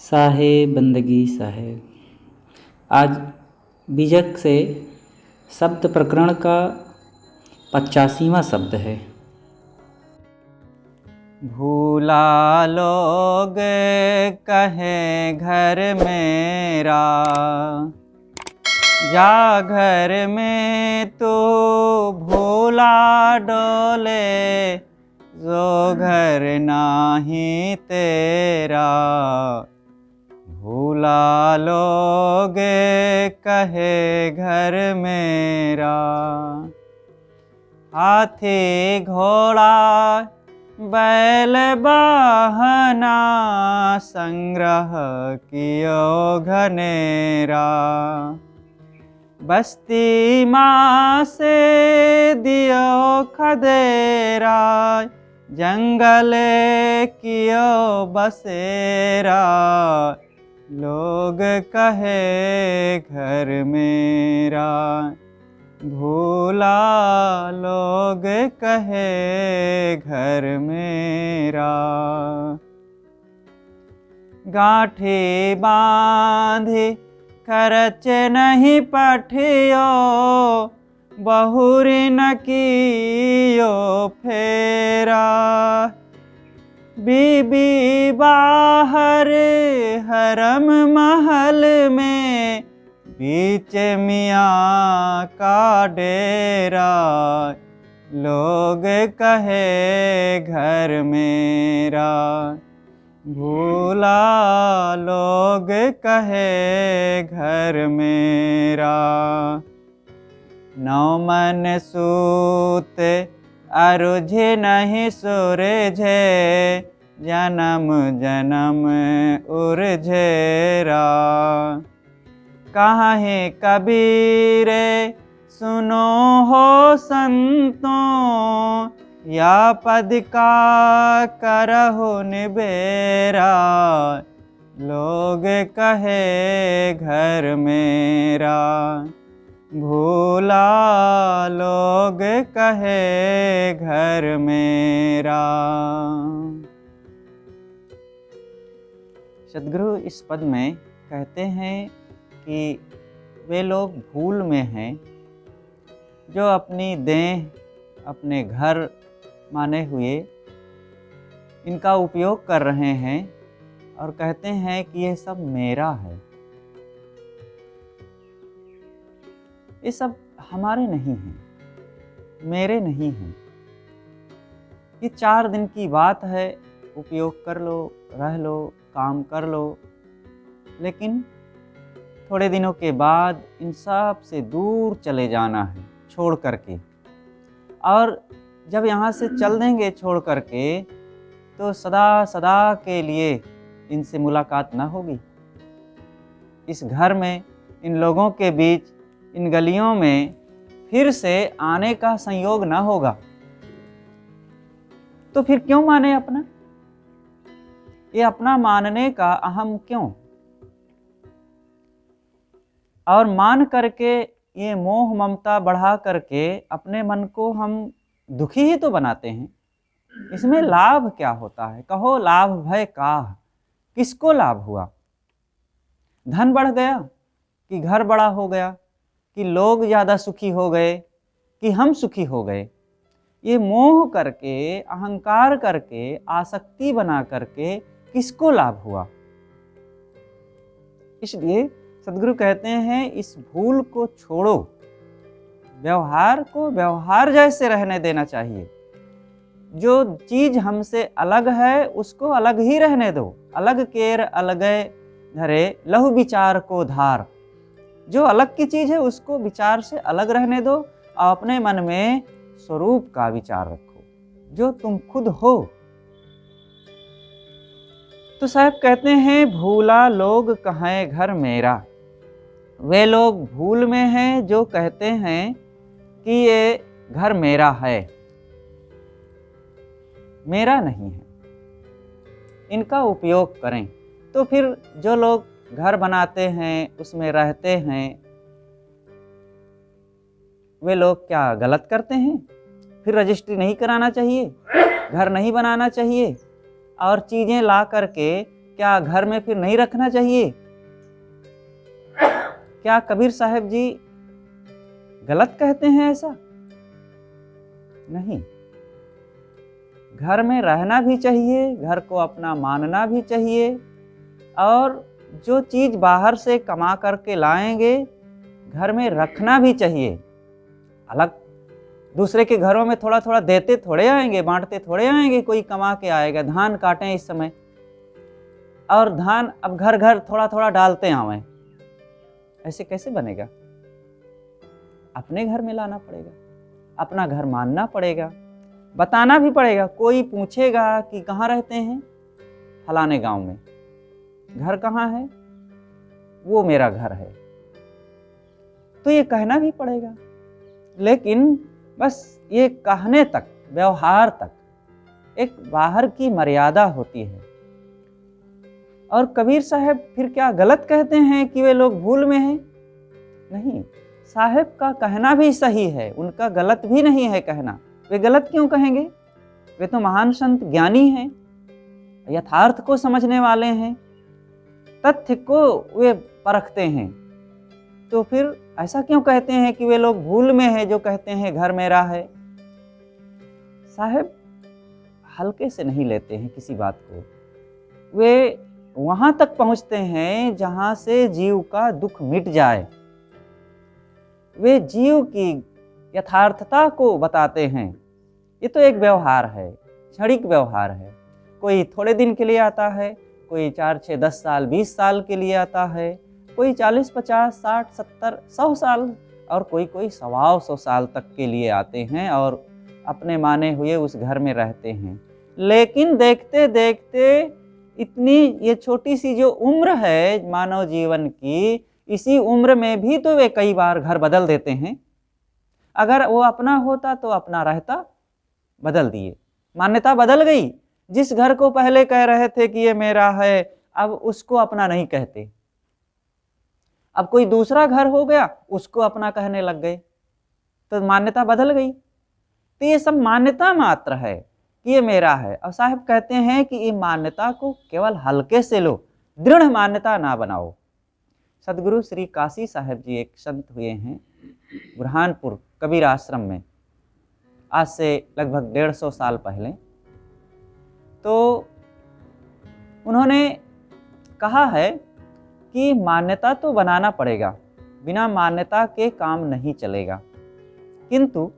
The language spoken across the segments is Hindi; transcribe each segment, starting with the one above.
साहे बंदगी साहे। आज बीजक से शब्द प्रकरण का 85वां शब्द है। भूला लोग कहे घर मेरा, जा घर में तो भूला डोले, जो घर नाही तेरा। भूला लोग कहे घर मेरा, हाथी घोड़ा बैल वाहना, संग्रह कियो घनेरा। बस्ती माँ से दियो खदेरा, जंगल कियो बसेरा। लोग कहे घर मेरा, भूला लोग कहे घर मेरा। गांठी बांधी खर्च नहीं पठियो, बहुरी न कियो फेरा। बीबी बाहर हरम महल में, बीच मियाँ का डेरा। लोग कहे घर मेरा, भूला लोग कहे घर मेरा। नौ मन सूत अरुझ नहीं सुरझे, जन्म जन्म उर्झेरा। काहे कबीरे सुनो हो संतों, या पद का करहु निबेरा। लोग कहे घर मेरा, भूला लोग कहे घर मेरा। सद्गुरु इस पद में कहते हैं कि वे लोग भूल में हैं जो अपनी देह, अपने घर माने हुए इनका उपयोग कर रहे हैं और कहते हैं कि यह सब मेरा है। ये सब हमारे नहीं हैं, मेरे नहीं हैं। ये 4 दिन की बात है, उपयोग कर लो, रह लो, काम कर लो, लेकिन थोड़े दिनों के बाद इन सब से दूर चले जाना है छोड़ करके। और जब यहाँ से चल देंगे छोड़ करके, तो सदा सदा के लिए इनसे मुलाकात ना होगी। इस घर में, इन लोगों के बीच, इन गलियों में फिर से आने का संयोग ना होगा। तो फिर क्यों माने अपना? ये अपना मानने का अहम क्यों? और मान करके ये मोह ममता बढ़ा करके अपने मन को हम दुखी ही तो बनाते हैं। इसमें लाभ क्या होता है? कहो लाभ भय काह, किसको लाभ हुआ? धन बढ़ गया कि घर बड़ा हो गया, कि लोग ज़्यादा सुखी हो गए, कि हम सुखी हो गए? ये मोह करके, अहंकार करके, आसक्ति बना करके किसको लाभ हुआ? इसलिए सद्गुरु कहते हैं इस भूल को छोड़ो, व्यवहार को व्यवहार जैसे रहने देना चाहिए। जो चीज हमसे अलग है उसको अलग ही रहने दो। अलग केर अलगै धरे, लहु विचार को धार। जो अलग की चीज है उसको विचार से अलग रहने दो और अपने मन में स्वरूप का विचार रखो, जो तुम खुद हो। तो साहब कहते हैं भूला लोग कहें घर मेरा। वे लोग भूल में हैं जो कहते हैं कि ये घर मेरा है, मेरा नहीं है। इनका उपयोग करें। तो फिर जो लोग घर बनाते हैं, उसमें रहते हैं, वे लोग क्या गलत करते हैं? फिर रजिस्ट्री नहीं कराना चाहिए, घर नहीं बनाना चाहिए और चीज़ें ला करके क्या घर में फिर नहीं रखना चाहिए? क्या कबीर साहब जी गलत कहते हैं ऐसा? नहीं, घर में रहना भी चाहिए, घर को अपना मानना भी चाहिए, और जो चीज़ बाहर से कमा करके लाएंगे घर में रखना भी चाहिए। अलग दूसरे के घरों में थोड़ा थोड़ा देते थोड़े आएंगे, बांटते थोड़े आएंगे, कोई कमा के आएगा। धान काटें इस समय, और धान अब घर घर थोड़ा थोड़ा डालते आवें, ऐसे कैसे बनेगा? अपने घर में लाना पड़ेगा, अपना घर मानना पड़ेगा, बताना भी पड़ेगा। कोई पूछेगा कि कहाँ रहते हैं? फलाने गांव में। घर कहाँ है? वो मेरा घर है। तो ये कहना भी पड़ेगा। लेकिन बस ये कहने तक, व्यवहार तक एक बाहर की मर्यादा होती है। और कबीर साहब फिर क्या गलत कहते हैं कि वे लोग भूल में हैं? नहीं, साहब का कहना भी सही है, उनका गलत भी नहीं है कहना। वे गलत क्यों कहेंगे? वे तो महान संत ज्ञानी हैं, यथार्थ को समझने वाले हैं, तथ्य को वे परखते हैं। तो फिर ऐसा क्यों कहते हैं कि वे लोग भूल में हैं जो कहते हैं घर मेरा है? साहब हल्के से नहीं लेते हैं किसी बात को। वे वहां तक पहुंचते हैं जहां से जीव का दुख मिट जाए। वे जीव की यथार्थता को बताते हैं। ये तो एक व्यवहार है, क्षणिक व्यवहार है। कोई थोड़े दिन के लिए आता है, कोई 4, 6, 10 साल, 20 साल के लिए आता है, कोई 40, 50, 60, 70, 100 साल, और कोई 100 साल तक के लिए आते हैं और अपने माने हुए उस घर में रहते हैं। लेकिन देखते देखते इतनी ये छोटी सी जो उम्र है मानव जीवन की, इसी उम्र में भी तो वे कई बार घर बदल देते हैं। अगर वो अपना होता तो अपना रहता, बदल दिए, मान्यता बदल गई। जिस घर को पहले कह रहे थे कि ये मेरा है, अब उसको अपना नहीं कहते। अब कोई दूसरा घर हो गया, उसको अपना कहने लग गए, तो मान्यता बदल गई। तो ये सब मान्यता मात्र है कि ये मेरा है। और साहब कहते हैं कि ये मान्यता को केवल हल्के से लो, दृढ़ मान्यता ना बनाओ। सदगुरु श्री काशी साहब जी एक संत हुए हैं बुरहानपुर कबीर आश्रम में, आज से लगभग 150 साल पहले। तो उन्होंने कहा है कि मान्यता तो बनाना पड़ेगा, बिना मान्यता के काम नहीं चलेगा, किंतु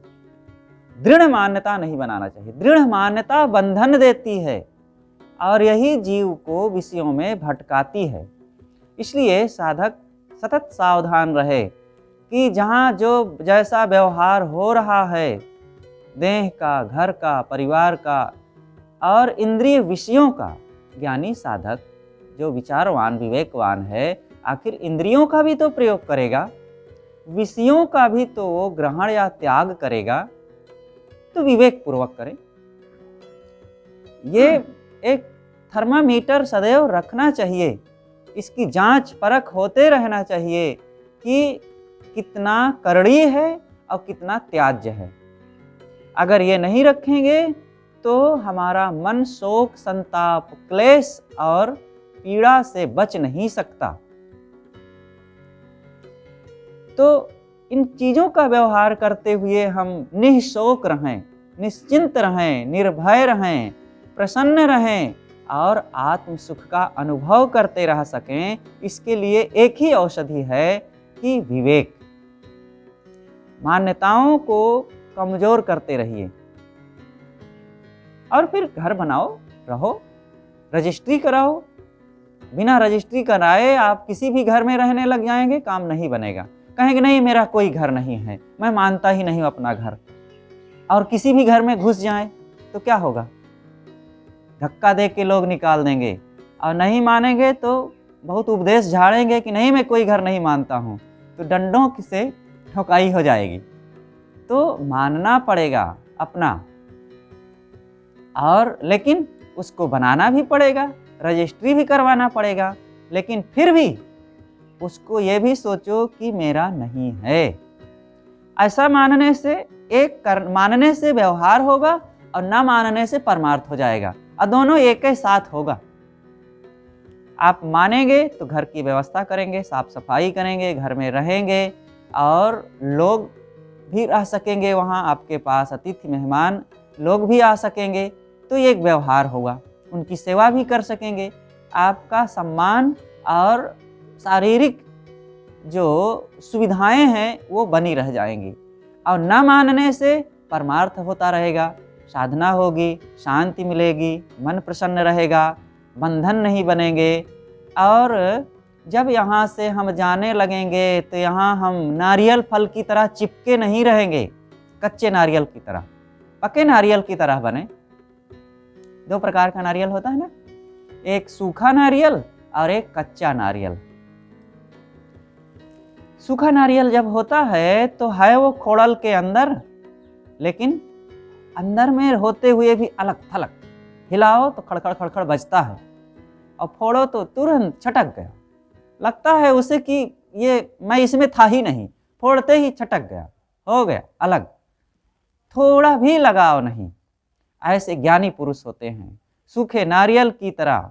दृढ़ मान्यता नहीं बनाना चाहिए। दृढ़ मान्यता बंधन देती है और यही जीव को विषयों में भटकाती है। इसलिए साधक सतत सावधान रहे कि जहाँ जो जैसा व्यवहार हो रहा है, देह का, घर का, परिवार का और इंद्रिय विषयों का, ज्ञानी साधक जो विचारवान विवेकवान है, आखिर इंद्रियों का भी तो प्रयोग करेगा, विषयों का भी तो वो ग्रहण या त्याग करेगा। तो विवेक पूर्वक करें। ये एक थर्मामीटर सदैव रखना चाहिए, इसकी जांच परख होते रहना चाहिए कि कितना करणीय है और कितना त्याज्य है। अगर ये नहीं रखेंगे तो हमारा मन शोक, संताप, क्लेश और पीड़ा से बच नहीं सकता। तो इन चीज़ों का व्यवहार करते हुए हम निःशोक रहें, निश्चिंत रहें, निर्भय रहें, प्रसन्न रहें और आत्म सुख का अनुभव करते रह सकें। इसके लिए एक ही औषधि है कि विवेक। मान्यताओं को कमजोर करते रहिए और फिर घर बनाओ, रहो, रजिस्ट्री कराओ। बिना रजिस्ट्री कराए आप किसी भी घर में रहने लग जाएंगे, काम नहीं बनेगा। कहेंगे नहीं मेरा कोई घर नहीं है, मैं मानता ही नहीं हूं अपना घर, और किसी भी घर में घुस जाएं तो क्या होगा? धक्का दे के लोग निकाल देंगे, और नहीं मानेंगे तो बहुत उपदेश झाड़ेंगे कि नहीं मैं कोई घर नहीं मानता हूं, तो डंडों से ठोकाई हो जाएगी। तो मानना पड़ेगा अपना, और लेकिन उसको बनाना भी पड़ेगा, रजिस्ट्री भी करवाना पड़ेगा, लेकिन फिर भी उसको ये भी सोचो कि मेरा नहीं है। ऐसा मानने से मानने से व्यवहार होगा और ना मानने से परमार्थ हो जाएगा, और दोनों एक ही साथ होगा। आप मानेंगे तो घर की व्यवस्था करेंगे, साफ सफाई करेंगे, घर में रहेंगे और लोग भी रह सकेंगे वहाँ, आपके पास अतिथि मेहमान लोग भी आ सकेंगे, तो ये एक व्यवहार होगा। उनकी सेवा भी कर सकेंगे, आपका सम्मान और शारीरिक जो सुविधाएं हैं वो बनी रह जाएंगी। और न मानने से परमार्थ होता रहेगा, साधना होगी, शांति मिलेगी, मन प्रसन्न रहेगा, बंधन नहीं बनेंगे। और जब यहाँ से हम जाने लगेंगे तो यहाँ हम नारियल फल की तरह चिपके नहीं रहेंगे, कच्चे नारियल की तरह, पके नारियल की तरह बने। दो प्रकार का नारियल होता है ना, एक सूखा नारियल और एक कच्चा नारियल। सूखा नारियल जब होता है तो है वो खोड़ल के अंदर, लेकिन अंदर में होते हुए भी अलग थलग, हिलाओ तो खड़खड़ खड़खड़ बजता है और फोड़ो तो तुरंत छटक गया, लगता है उसे कि ये मैं इसमें था ही नहीं, फोड़ते ही छटक गया, हो गया अलग, थोड़ा भी लगाव नहीं। ऐसे ज्ञानी पुरुष होते हैं सूखे नारियल की तरह,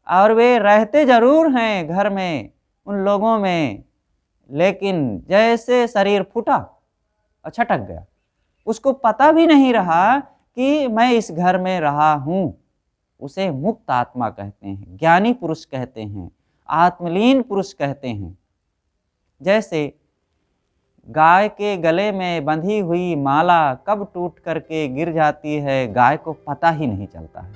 और वे रहते जरूर हैं घर में उन लोगों में, लेकिन जैसे शरीर फूटा और छटक गया, उसको पता भी नहीं रहा कि मैं इस घर में रहा हूँ। उसे मुक्त आत्मा कहते हैं, ज्ञानी पुरुष कहते हैं, आत्मलीन पुरुष कहते हैं। जैसे गाय के गले में बंधी हुई माला कब टूट करके गिर जाती है, गाय को पता ही नहीं चलता है।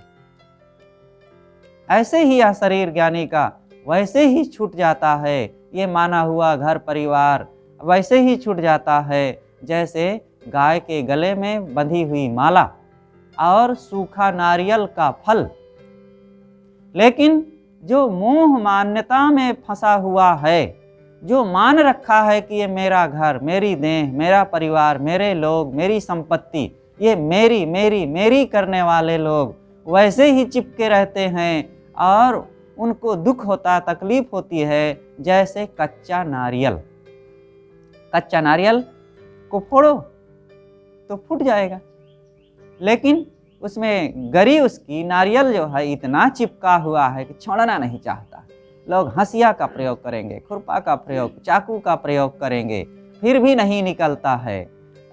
ऐसे ही यह शरीर ज्ञानी का वैसे ही छूट जाता है, ये माना हुआ घर परिवार वैसे ही छूट जाता है जैसे गाय के गले में बंधी हुई माला और सूखा नारियल का फल। लेकिन जो मोह मान्यता में फंसा हुआ है, जो मान रखा है कि ये मेरा घर, मेरी देह, मेरा परिवार, मेरे लोग, मेरी संपत्ति, ये मेरी मेरी मेरी करने वाले लोग वैसे ही चिपके रहते हैं और उनको दुख होता, तकलीफ होती है जैसे कच्चा नारियल। कच्चा नारियल को फोड़ो तो फूट जाएगा, लेकिन उसमें गरी उसकी नारियल जो है इतना चिपका हुआ है कि छोड़ना नहीं चाहता। लोग हंसिया का प्रयोग करेंगे, खुरपा का प्रयोग, चाकू का प्रयोग करेंगे, फिर भी नहीं निकलता है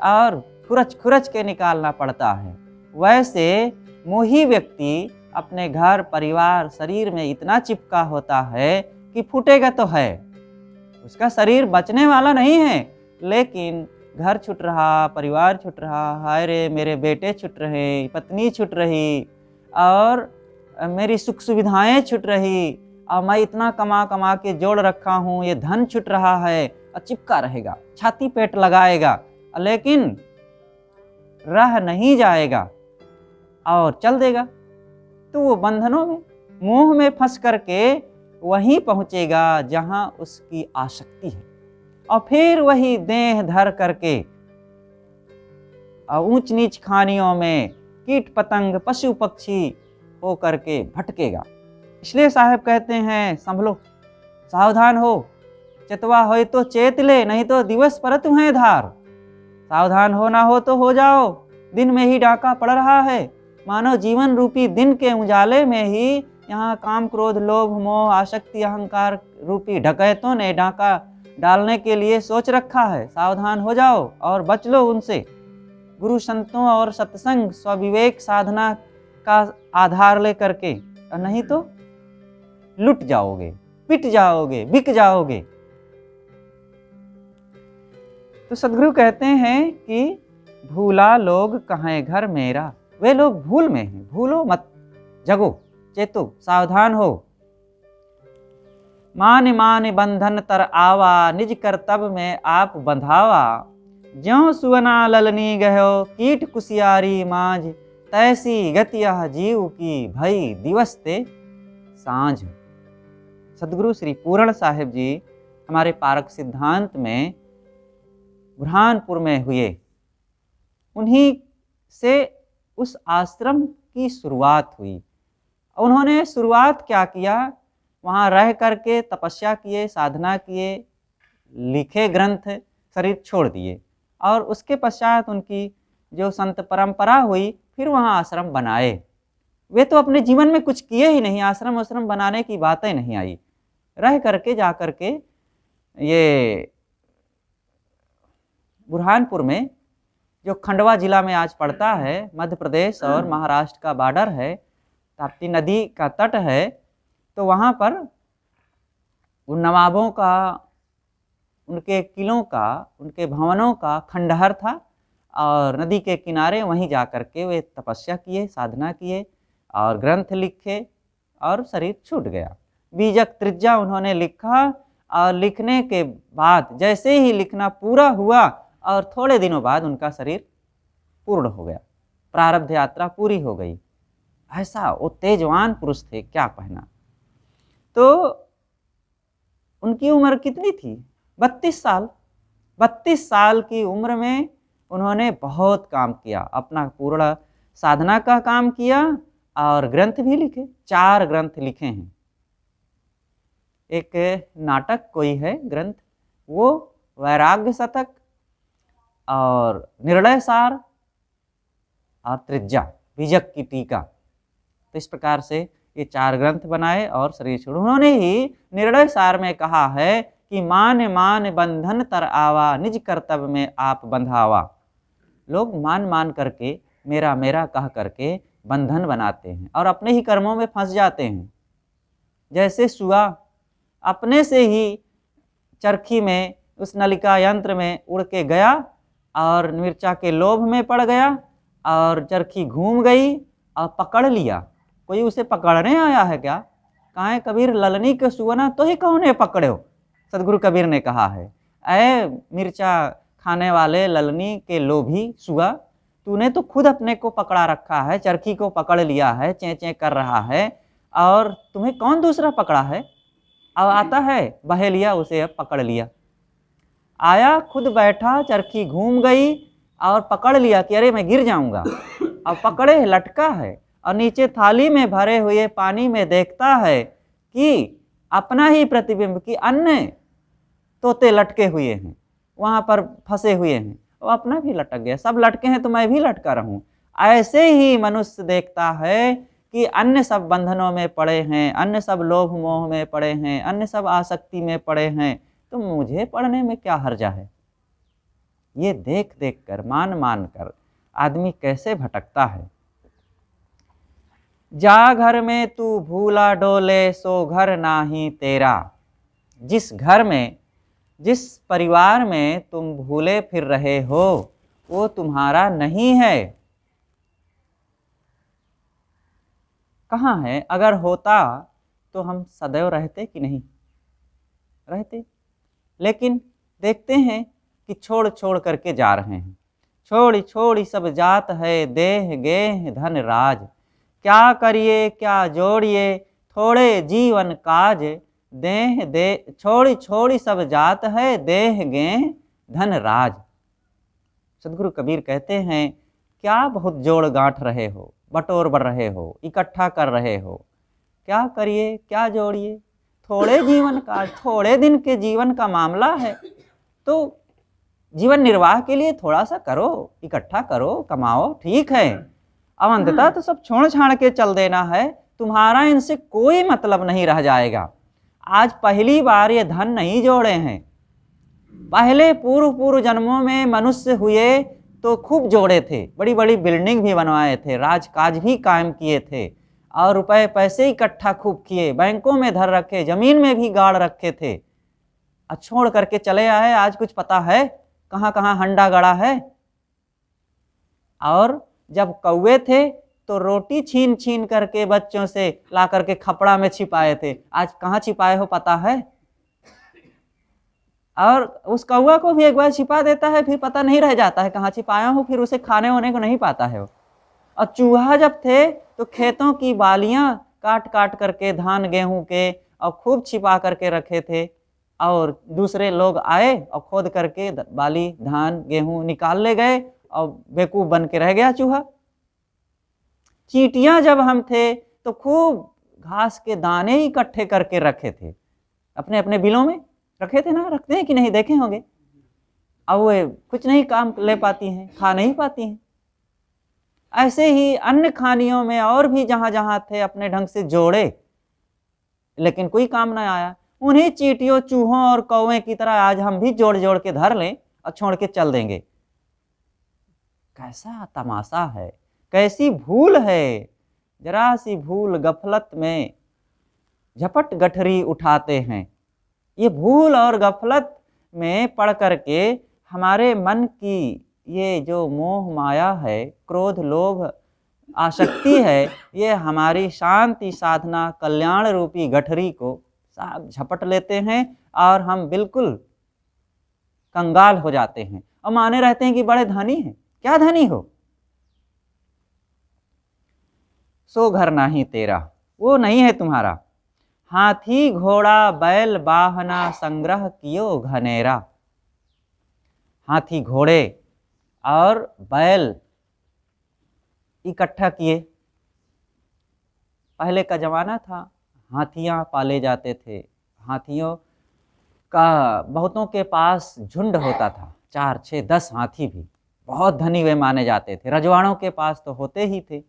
और खुरच खुरच के निकालना पड़ता है। वैसे मोही व्यक्ति अपने घर परिवार शरीर में इतना चिपका होता है कि फूटेगा तो है, उसका शरीर बचने वाला नहीं है, लेकिन घर छूट रहा, परिवार छूट रहा, हाय रे मेरे बेटे छूट रहे, पत्नी छूट रही और मेरी सुख सुविधाएं छूट रही और मैं इतना कमा कमा के जोड़ रखा हूँ, ये धन छूट रहा है, और चिपका रहेगा, छाती पेट लगाएगा, लेकिन रह नहीं जाएगा और चल देगा। तो वो बंधनों में, मोह में फंस करके वहीं पहुँचेगा जहाँ उसकी आसक्ति है, और फिर वही देह धर करके ऊंच नीच खानियों में कीट पतंग पशु पक्षी हो करके भटकेगा। इसलिए साहब कहते हैं संभलो, सावधान हो, चेतवा हो तो चेत ले, नहीं तो दिवस परत हैं धार। सावधान हो ना हो तो हो जाओ, दिन में ही डाका पड़ रहा है। मानव जीवन रूपी दिन के उजाले में ही यहाँ काम क्रोध लोभ मोह आसक्ति अहंकार रूपी डकैतों ने डाका डालने के लिए सोच रखा है। सावधान हो जाओ और बच लो उनसे। गुरु संतों और सत्संग स्वविवेक साधना का आधार ले करके, और नहीं तो लुट जाओगे, पिट जाओगे, बिक जाओगे। तो सदगुरु कहते हैं कि भूला लोग कहें घर मेरा, वे लोग भूल में हैं। भूलो मत, जगो, चेतो, सावधान हो। मान मान बंधन तर आवा, निज कर्तव्य में आप बंधावा। ज्यों सुवना ललनी गयो, कीट कुसियारी मांझ, तैसी गतिया जीव की भई दिवस ते सांझ। सदगुरु श्री पूर्ण साहिब जी हमारे पारक सिद्धांत में बुरहानपुर में हुए, उन्हीं से उस आश्रम की शुरुआत हुई। उन्होंने शुरुआत क्या किया, वहाँ रह करके तपस्या किए, साधना किए, लिखे ग्रंथ, शरीर छोड़ दिए, और उसके पश्चात उनकी जो संत परंपरा हुई, फिर वहाँ आश्रम बनाए। वे तो अपने जीवन में कुछ किए ही नहीं, आश्रम आश्रम बनाने की बातें नहीं आई। रह करके जा करके ये बुरहानपुर में, जो खंडवा जिला में आज पड़ता है, मध्य प्रदेश और महाराष्ट्र का बॉर्डर है, ताप्ती नदी का तट है, तो वहाँ पर उन नवाबों का, उनके किलों का, उनके भवनों का खंडहर था और नदी के किनारे वहीं जा कर के वे तपस्या किए, साधना किए और ग्रंथ लिखे और शरीर छूट गया। बीजक त्रिज्या उन्होंने लिखा और लिखने के बाद जैसे ही लिखना पूरा हुआ और थोड़े दिनों बाद उनका शरीर पूर्ण हो गया, प्रारब्ध यात्रा पूरी हो गई। ऐसा वो तेजवान पुरुष थे, क्या कहना। तो उनकी उम्र कितनी थी? 32 साल। 32 साल की उम्र में उन्होंने बहुत काम किया, अपना पूर्ण साधना का काम किया और ग्रंथ भी लिखे। 4 ग्रंथ लिखे हैं। एक नाटक कोई है ग्रंथ, वो वैराग्य शतक और निर्णय सार और त्रिज्या, बीजक की टीका। तो इस प्रकार से ये 4 ग्रंथ बनाए और शरीर छोड़। उन्होंने ही निर्णय सार में कहा है कि मान मान बंधन तर आवा, निज कर्तव्य में आप बंधावा। लोग मान मान करके, मेरा मेरा कह करके बंधन बनाते हैं और अपने ही कर्मों में फंस जाते हैं। जैसे सुआ अपने से ही चरखी में, उस नलिका यंत्र में उड़ के गया और मिर्चा के लोभ में पड़ गया और चरखी घूम गई और पकड़ लिया। कोई उसे पकड़ने आया है क्या? कहाँ है कबीर, ललनी के सुवना तो ही कौने पकड़े हो। सदगुरु कबीर ने कहा है, ऐ मिर्चा खाने वाले ललनी के लोभी सुआ, तूने तो खुद अपने को पकड़ा रखा है, चरखी को पकड़ लिया है, चें चें कर रहा है और तुम्हें कौन दूसरा पकड़ा है? अब आता है बहेलिया, उसे अब पकड़ लिया। आया, खुद बैठा, चरखी घूम गई और पकड़ लिया कि अरे मैं गिर जाऊंगा। अब पकड़े लटका है और नीचे थाली में भरे हुए पानी में देखता है कि अपना ही प्रतिबिंब की अन्य तोते लटके हुए हैं, वहाँ पर फंसे हुए हैं, वो अपना भी लटक गया। सब लटके हैं तो मैं भी लटका रहूं। ऐसे ही मनुष्य देखता है कि अन्य सब बंधनों में पड़े हैं, अन्य सब लोभ मोह में पड़े हैं, अन्य सब आसक्ति में पड़े हैं, तो मुझे पढ़ने में क्या हर्जा है। ये देख देख कर, मान मान कर आदमी कैसे भटकता है। जा घर में तू भूला डोले, सो घर नाही तेरा। जिस घर में, जिस परिवार में तुम भूले फिर रहे हो, वो तुम्हारा नहीं है। कहाँ है? अगर होता तो हम सदैव रहते कि नहीं रहते। लेकिन देखते हैं कि छोड़ छोड़ करके जा रहे हैं। छोड़ी छोड़ी सब जात है, देह गेह धन राज। क्या करिए क्या जोड़िए, थोड़े जीवन काज। देह दे छोड़ी छोड़ी सब जात है, देह गेह धन राज। सदगुरु कबीर कहते हैं, क्या बहुत जोड़ गांठ रहे हो, बटोर बढ़ रहे हो, इकट्ठा कर रहे हो। क्या करिए क्या जोड़िए, थोड़े जीवन का, थोड़े दिन के जीवन का मामला है, तो जीवन निर्वाह के लिए थोड़ा सा करो, इकट्ठा करो, कमाओ, ठीक है। अब अंततः तो सब छोड़ छाड़ के चल देना है, तुम्हारा इनसे कोई मतलब नहीं रह जाएगा। आज पहली बार ये धन नहीं जोड़े हैं, पहले पूर्व पूर्व जन्मों में मनुष्य हुए तो खूब जोड़े थे, बड़ी बड़ी बिल्डिंग भी बनवाए थे, राजकाज भी कायम किए थे और रुपए पैसे इकट्ठा खूब किए, बैंकों में धर रखे, जमीन में भी गाड़ रखे थे। छोड़ करके चले आए, आज कुछ पता है कहाँ कहाँ हंडा गड़ा है। और जब कौवे थे तो रोटी छीन छीन करके बच्चों से ला करके खपड़ा में छिपाए थे, आज कहाँ छिपाए हो पता है। और उस कौवा को भी एक बार छिपा देता है, फिर पता नहीं रह जाता है कहाँ छिपाया हो, फिर उसे खाने होने को नहीं पाता है। और चूहा जब थे तो खेतों की बालियां काट काट करके धान गेहूं के और खूब छिपा करके रखे थे, और दूसरे लोग आए और खोद करके बाली धान गेहूं निकाल ले गए और बेवकूफ बन के रह गया चूहा। चींटियां जब हम थे तो खूब घास के दाने ही इकट्ठे करके रखे थे, अपने अपने बिलों में रखे थे ना, रखते हैं कि नहीं, देखे होंगे। अब वो कुछ नहीं काम ले पाती हैं, खा नहीं पाती हैं। ऐसे ही अन्य खानियों में और भी जहाँ जहाँ थे अपने ढंग से जोड़े, लेकिन कोई काम न आया। उन्हीं चींटियों, चूहों और कौवे की तरह आज हम भी जोड़ जोड़ के धर लें और छोड़ के चल देंगे। कैसा तमाशा है, कैसी भूल है। जरा सी भूल गफलत में झपट गठरी उठाते हैं। ये भूल और गफलत में पड़ करके हमारे मन की ये जो मोह माया है, क्रोध लोभ आसक्ति है, ये हमारी शांति साधना कल्याण रूपी गठरी को सब झपट लेते हैं और हम बिल्कुल कंगाल हो जाते हैं और माने रहते हैं कि बड़े धनी हैं। क्या धनी हो? सो घर नहीं तेरा, वो नहीं है तुम्हारा। हाथी घोड़ा बैल वाहना संग्रह कियो घनेरा। हाथी घोड़े और बैल इकट्ठा किए। पहले का जमाना था, हाथियां पाले जाते थे। हाथियों का बहुतों के पास झुंड होता था, 4, 6, 10 हाथी भी। बहुत धनी वे माने जाते थे। रजवाड़ों के पास तो होते ही थे।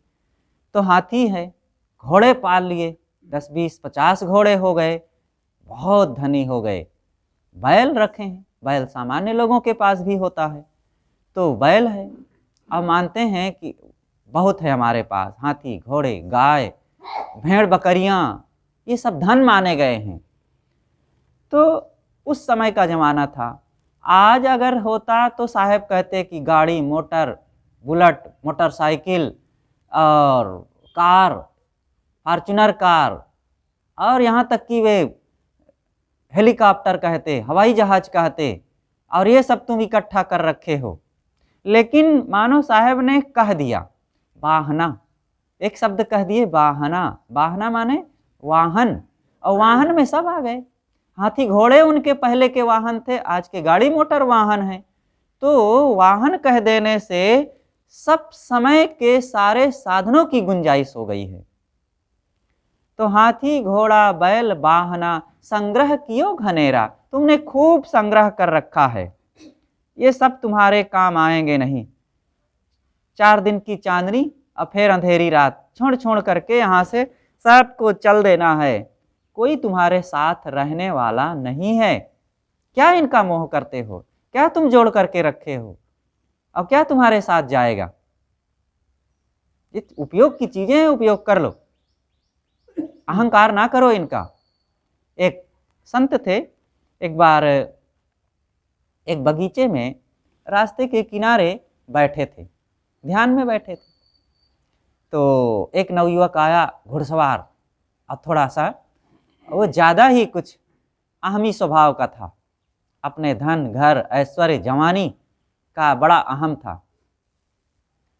तो हाथी है, घोड़े पाल लिए, 10, 20, 50 घोड़े हो गए, बहुत धनी हो गए। बैल रखे हैं, बैल सामान्य लोगों के पास भी होता है, तो बैल है। अब मानते हैं कि बहुत है हमारे पास, हाथी घोड़े गाय भेड़ बकरियां, ये सब धन माने गए हैं। तो उस समय का ज़माना था। आज अगर होता तो साहब कहते कि गाड़ी, मोटर, बुलेट, मोटरसाइकिल और कार, फॉर्च्यूनर कार, और यहाँ तक कि वे हेलीकॉप्टर कहते, हवाई जहाज कहते, और ये सब तुम इकट्ठा कर रखे हो। लेकिन मानो साहब ने कह दिया वाहना, एक शब्द कह दिए वाहना। वाहना माने वाहन, और वाहन में सब आ गए। हाथी घोड़े उनके पहले के वाहन थे, आज के गाड़ी मोटर वाहन है। तो वाहन कह देने से सब समय के सारे साधनों की गुंजाइश हो गई है। तो हाथी घोड़ा बैल वाहना संग्रह कियो घनेरा, तुमने खूब संग्रह कर रखा है, ये सब तुम्हारे काम आएंगे नहीं। 4 दिन की चांदनी और फिर अंधेरी रात, छोड़ छोड़ करके यहाँ से सबको चल देना है। कोई तुम्हारे साथ रहने वाला नहीं है। क्या इनका मोह करते हो? क्या तुम जोड़ करके रखे हो? अब क्या तुम्हारे साथ जाएगा? ये उपयोग की चीजें हैं, उपयोग कर लो, अहंकार ना करो इनका। एक संत थे, एक बार एक बगीचे में रास्ते के किनारे बैठे थे, ध्यान में बैठे थे। तो एक नवयुवक आया, घुड़सवार, और थोड़ा सा वो ज़्यादा ही कुछ अहमी स्वभाव का था। अपने धन घर ऐश्वर्य जवानी का बड़ा अहम था,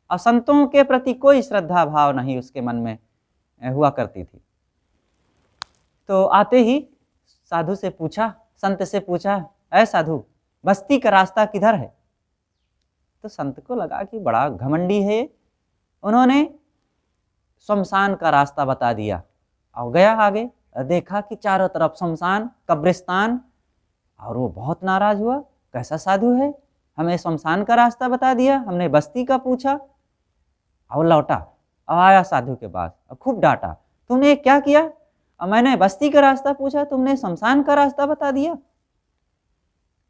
और संतों के प्रति कोई श्रद्धा भाव नहीं उसके मन में हुआ करती थी। तो आते ही साधु से पूछा, संत से पूछा, ऐ साधु, बस्ती का रास्ता किधर है? तो संत को लगा कि बड़ा घमंडी है। उन्होंने शमशान का रास्ता बता दिया और गया आगे, देखा कि चारों तरफ शमशान, कब्रिस्तान, और वो बहुत नाराज हुआ। कैसा साधु है, हमें शमशान का रास्ता बता दिया, हमने बस्ती का पूछा। और लौटा और आया साधु के पास और खूब डांटा, तुमने क्या किया? और मैंने बस्ती का रास्ता पूछा, तुमने शमशान का रास्ता बता दिया।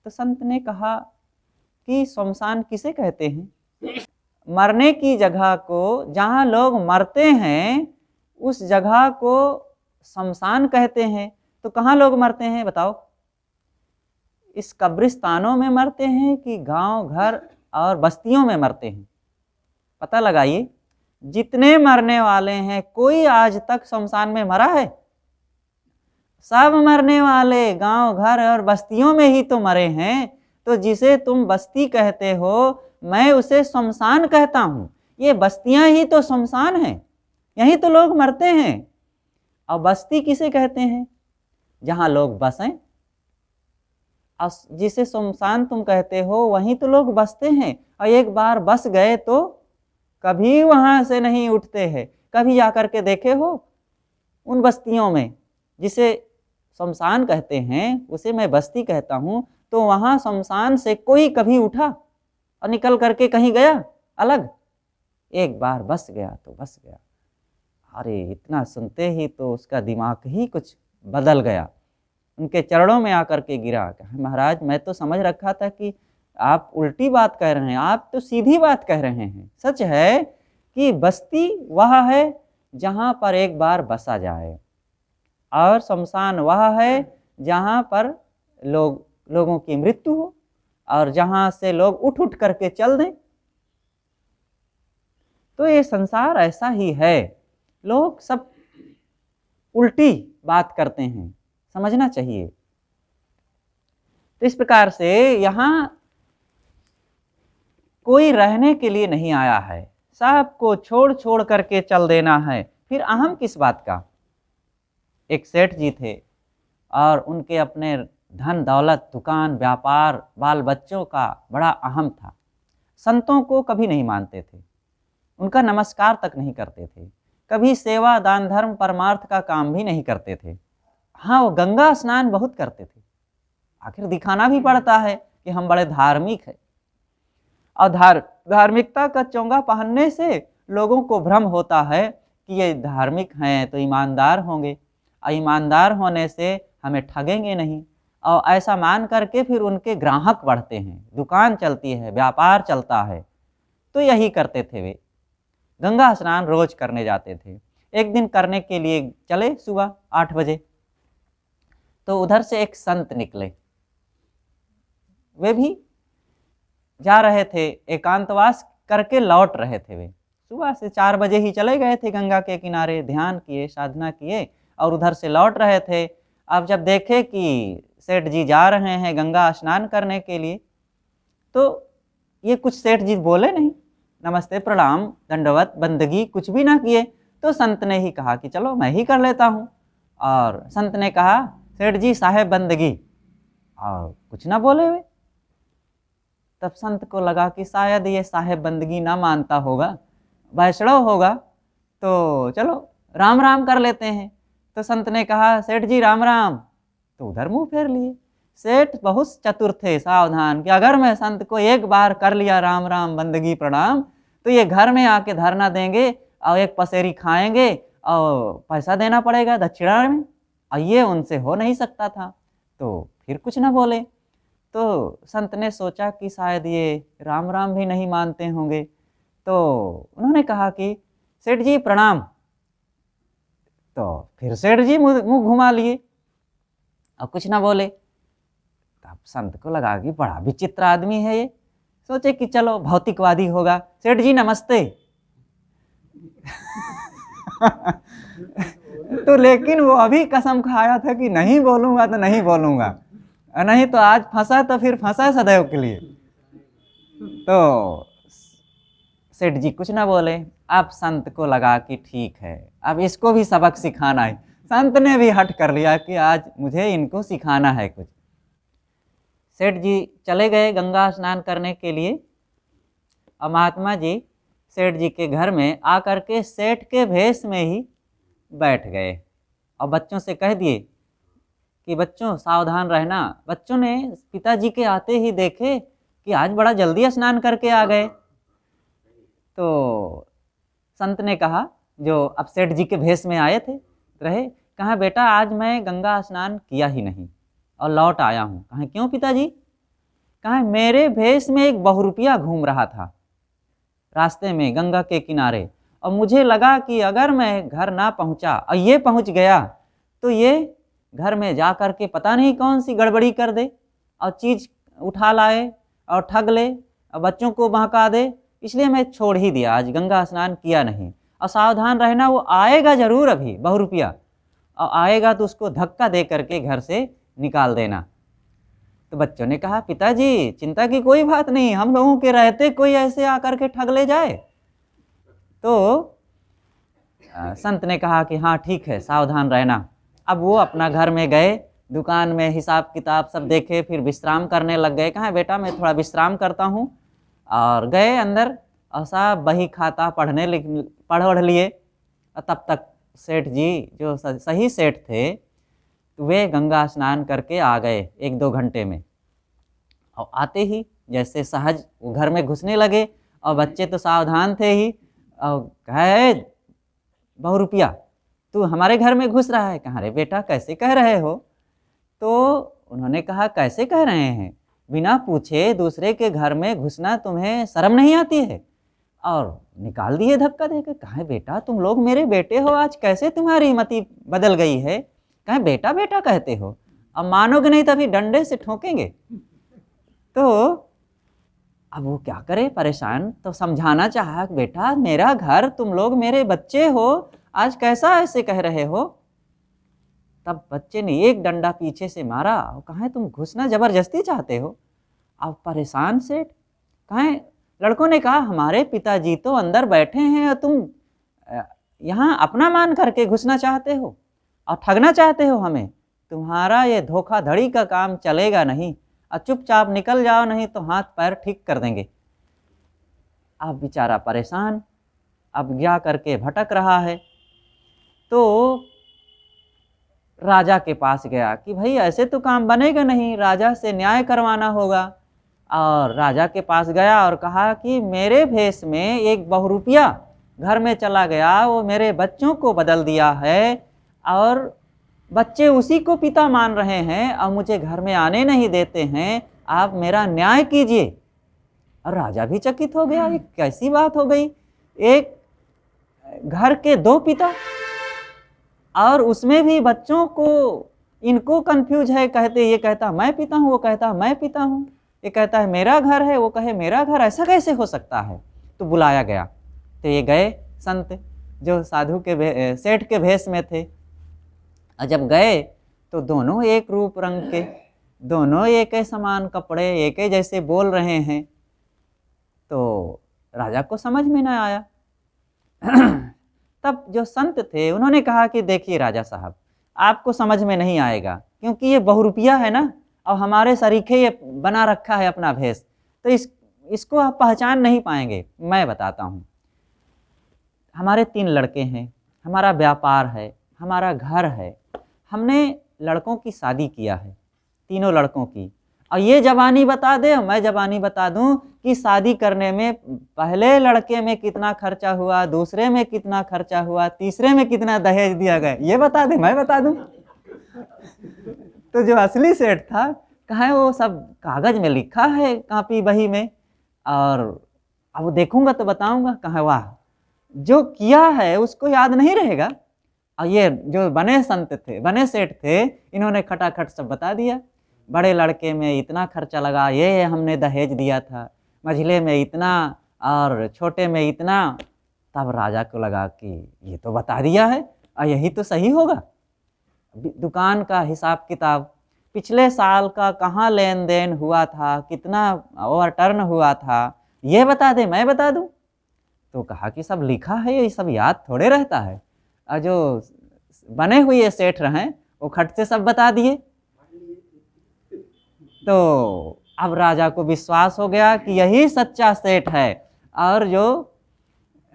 तो संत ने कहा कि शमशान किसे कहते हैं? मरने की जगह को, जहाँ लोग मरते हैं उस जगह को शमशान कहते हैं। तो कहाँ लोग मरते हैं बताओ? इस कब्रिस्तानों में मरते हैं कि गांव घर और बस्तियों में मरते हैं? पता लगाइए, जितने मरने वाले हैं कोई आज तक शमशान में मरा है? सब मरने वाले गांव घर और बस्तियों में ही तो मरे हैं। तो जिसे तुम बस्ती कहते हो, मैं उसे शमशान कहता हूँ। ये बस्तियां ही तो शमशान हैं, यहीं तो लोग मरते हैं। और बस्ती किसे कहते हैं? जहाँ लोग बसें। और जिसे शमशान तुम कहते हो, वहीं तो लोग बसते हैं, और एक बार बस गए तो कभी वहाँ से नहीं उठते हैं। कभी जाकर के देखे हो उन बस्तियों में? जिसे शमशान कहते हैं उसे मैं बस्ती कहता हूँ। तो वहाँ शमशान से कोई कभी उठा और निकल करके कहीं गया अलग? एक बार बस गया तो बस गया। अरे इतना सुनते ही तो उसका दिमाग ही कुछ बदल गया, उनके चरणों में आकर के गिरा। कहा महाराज मैं तो समझ रखा था कि आप उल्टी बात कह रहे हैं, आप तो सीधी बात कह रहे हैं। सच है कि बस्ती वह है जहाँ पर एक बार बसा जाए, और शमशान वह है जहाँ पर लोगों की मृत्यु हो और जहाँ से लोग उठ उठ करके चल दें। तो ये संसार ऐसा ही है, लोग सब उल्टी बात करते हैं, समझना चाहिए। तो इस प्रकार से यहाँ कोई रहने के लिए नहीं आया है, सबको छोड़ छोड़ करके चल देना है। फिर अहम किस बात का? एक सेठ जी थे और उनके अपने धन दौलत, दुकान, व्यापार, बाल बच्चों का बड़ा अहम था। संतों को कभी नहीं मानते थे, उनका नमस्कार तक नहीं करते थे, कभी सेवा दान धर्म परमार्थ का काम भी नहीं करते थे। हाँ, वो गंगा स्नान बहुत करते थे, आखिर दिखाना भी पड़ता है कि हम बड़े धार्मिक हैं। और धार्मिकता का चोंगा पहनने से लोगों को भ्रम होता है कि ये धार्मिक हैं तो ईमानदार होंगे, और ईमानदार होने से हमें ठगेंगे नहीं, और ऐसा मान करके फिर उनके ग्राहक बढ़ते हैं, दुकान चलती है, व्यापार चलता है। तो यही करते थे वे, गंगा स्नान रोज करने जाते थे। एक दिन करने के लिए चले सुबह 8 बजे, तो उधर से एक संत निकले, वे भी जा रहे थे, एकांतवास करके लौट रहे थे। वे सुबह से 4 बजे ही चले गए थे गंगा के किनारे, ध्यान किए, साधना किए और उधर से लौट रहे थे। अब जब देखे कि सेठ जी जा रहे हैं गंगा स्नान करने के लिए, तो ये कुछ सेठ जी बोले नहीं, नमस्ते प्रणाम दंडवत बंदगी कुछ भी ना किए। तो संत ने ही कहा कि चलो मैं ही कर लेता हूँ, और संत ने कहा सेठ जी साहेब बंदगी, और कुछ ना बोले वे। तब संत को लगा कि शायद ये साहेब बंदगी ना मानता होगा, वैष्णव होगा, तो चलो राम राम कर लेते हैं। तो संत ने कहा सेठ जी राम राम, तो उधर मुंह फेर लिए। सेठ बहुत चतुर थे, सावधान कि अगर मैं संत को एक बार कर लिया राम राम बंदगी प्रणाम, तो ये घर में आके धरना देंगे और एक पसेरी खाएंगे और पैसा देना पड़ेगा दक्षिणा में, और ये उनसे हो नहीं सकता था। तो फिर कुछ ना बोले। तो संत ने सोचा कि शायद ये राम राम भी नहीं मानते होंगे, तो उन्होंने कहा कि सेठ जी प्रणाम। तो फिर सेठ जी मुंह घुमा लिए और कुछ ना बोले। तब संत को लगा कि बड़ा विचित्र आदमी है ये, सोचे कि चलो भौतिकवादी होगा, सेठ जी नमस्ते। तो लेकिन वो अभी कसम खाया था कि नहीं बोलूंगा तो नहीं बोलूंगा, नहीं तो आज फंसा तो फिर फंसा सदैव के लिए। तो सेठ जी कुछ ना बोले। अब संत को लगा कि ठीक है, अब इसको भी सबक सिखाना है। संत ने भी हट कर लिया कि आज मुझे इनको सिखाना है कुछ। सेठ जी चले गए गंगा स्नान करने के लिए, और महात्मा जी सेठ जी के घर में आकर के सेठ के भेष में ही बैठ गए और बच्चों से कह दिए कि बच्चों सावधान रहना। बच्चों ने पिताजी के आते ही देखे कि आज बड़ा जल्दी स्नान करके आ गए। तो संत ने कहा, जो अब सेठ जी के भेष में आए थे रहे, कहा बेटा आज मैं गंगा स्नान किया ही नहीं और लौट आया हूँ। कहा क्यों पिताजी? कहा मेरे भेष में एक बहुरूपिया घूम रहा था रास्ते में गंगा के किनारे, और मुझे लगा कि अगर मैं घर ना पहुँचा और ये पहुँच गया तो ये घर में जा कर के पता नहीं कौन सी गड़बड़ी कर दे और चीज़ उठा लाए और ठग ले और बच्चों को बहका दे, इसलिए मैं छोड़ ही दिया, आज गंगा स्नान किया नहीं। और सावधान रहना, वो आएगा ज़रूर अभी बहुरूपिया, और आएगा तो उसको धक्का दे करके घर से निकाल देना। तो बच्चों ने कहा पिताजी चिंता की कोई बात नहीं, हम लोगों के रहते कोई ऐसे आकर के ठग ले जाए। तो संत ने कहा कि हाँ ठीक है सावधान रहना। अब वो अपना घर में गए, दुकान में हिसाब किताब सब देखे, फिर विश्राम करने लग गए। कहा बेटा मैं थोड़ा विश्राम करता हूँ, और गए अंदर और सब बही खाता पढ़ लिए। और तब तक सेठ जी जो सही सेठ थे वे गंगा स्नान करके आ गए 1-2 घंटे में, और आते ही जैसे सहज वो घर में घुसने लगे, और बच्चे तो सावधान थे ही, और कहे बहु रुपया तू हमारे घर में घुस रहा है। कहा रे बेटा कैसे कह रहे हो? तो उन्होंने कहा कैसे कह रहे हैं, बिना पूछे दूसरे के घर में घुसना तुम्हें शर्म नहीं आती है? और निकाल दिए धक्का देकर। कहा बेटा तुम लोग मेरे बेटे हो, आज कैसे तुम्हारी मति बदल गई है? कहा बेटा बेटा कहते हो, अब मानोगे नहीं तभी डंडे से ठोकेंगे। तो अब वो क्या करे, परेशान। तो समझाना चाहा बेटा मेरा घर, तुम लोग मेरे बच्चे हो, आज कैसा ऐसे कह रहे हो? तब बच्चे ने एक डंडा पीछे से मारा और कहा तुम घुसना जबरदस्ती चाहते हो? अब परेशान सेठ। कहा लड़कों ने कहा हमारे पिताजी तो अंदर बैठे हैं और तुम यहाँ अपना मान करके घुसना चाहते हो और ठगना चाहते हो हमें। तुम्हारा ये धोखाधड़ी का काम चलेगा नहीं, और चुपचाप निकल जाओ नहीं तो हाथ पैर ठीक कर देंगे। अब बेचारा परेशान, अब क्या करके भटक रहा है। तो राजा के पास गया कि भाई ऐसे तो काम बनेगा नहीं, राजा से न्याय करवाना होगा। और राजा के पास गया और कहा कि मेरे भेष में एक बहुरूपिया घर में चला गया, वो मेरे बच्चों को बदल दिया है और बच्चे उसी को पिता मान रहे हैं और मुझे घर में आने नहीं देते हैं, आप मेरा न्याय कीजिए। और राजा भी चकित हो गया, ये कैसी बात हो गई, एक घर के दो पिता और उसमें भी बच्चों को, इनको कंफ्यूज है। कहते ये कहता मैं पिता हूँ, वो कहता मैं पिता हूँ, ये कहता है मेरा घर है, वो कहे मेरा घर, ऐसा कैसे हो सकता है? तो बुलाया गया। तो ये गए संत जो साधु के सेठ के भेष में थे। और जब गए तो दोनों एक रूप रंग के, दोनों एक ही समान कपड़े, एक ही जैसे बोल रहे हैं। तो राजा को समझ में ना आया। तब जो संत थे उन्होंने कहा कि देखिए राजा साहब, आपको समझ में नहीं आएगा क्योंकि ये बहुरूपिया है ना, और हमारे सरीखे ये बना रखा है अपना भेष, तो इसको आप पहचान नहीं पाएंगे। मैं बताता हूँ, हमारे 3 लड़के हैं, हमारा व्यापार है, हमारा घर है, हमने लड़कों की शादी किया है, तीनों लड़कों की। और ये जवानी बता दे, मैं जवानी बता दूं कि शादी करने में पहले लड़के में कितना खर्चा हुआ, दूसरे में कितना खर्चा हुआ, तीसरे में कितना दहेज दिया गया, ये बता दे, मैं बता दूं। तो जो असली सेठ था, कहा वो सब कागज में लिखा है, कॉपी बही में, और अब देखूंगा तो बताऊंगा। कहा वाह, जो किया है उसको याद नहीं रहेगा। और ये जो बने संत थे, बने सेठ थे, इन्होंने खटाखट सब बता दिया। बड़े लड़के में इतना खर्चा लगा, ये हमने दहेज दिया था, मझले में इतना और छोटे में इतना। तब राजा को लगा कि ये तो बता दिया है और यही तो सही होगा। दुकान का हिसाब किताब, पिछले साल का कहाँ लेन देन हुआ था, कितना ओवर टर्न हुआ था, ये बता दे, मैं बता दूं। तो कहा कि सब लिखा है, ये सब याद थोड़े रहता है। और जो बने हुए सेठ रहे वो खट से सब बता दिए। तो अब राजा को विश्वास हो गया कि यही सच्चा सेठ है। और जो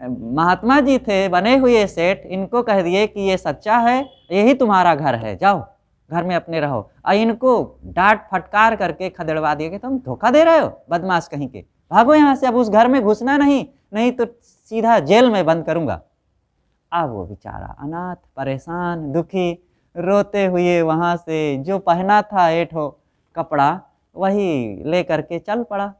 महात्मा जी थे बने हुए सेठ, इनको कह दिए कि ये सच्चा है, यही तुम्हारा घर है, जाओ घर में अपने रहो। और इनको डांट फटकार करके खदेड़वा दिए कि तुम धोखा दे रहे हो, बदमाश कहीं के, भागो यहाँ से, अब उस घर में घुसना नहीं, नहीं तो सीधा जेल में बंद करूँगा। अब वो बेचारा अनाथ, परेशान, दुखी, रोते हुए वहाँ से जो पहना था एठो कपड़ा, वही ले करके चल पड़ा।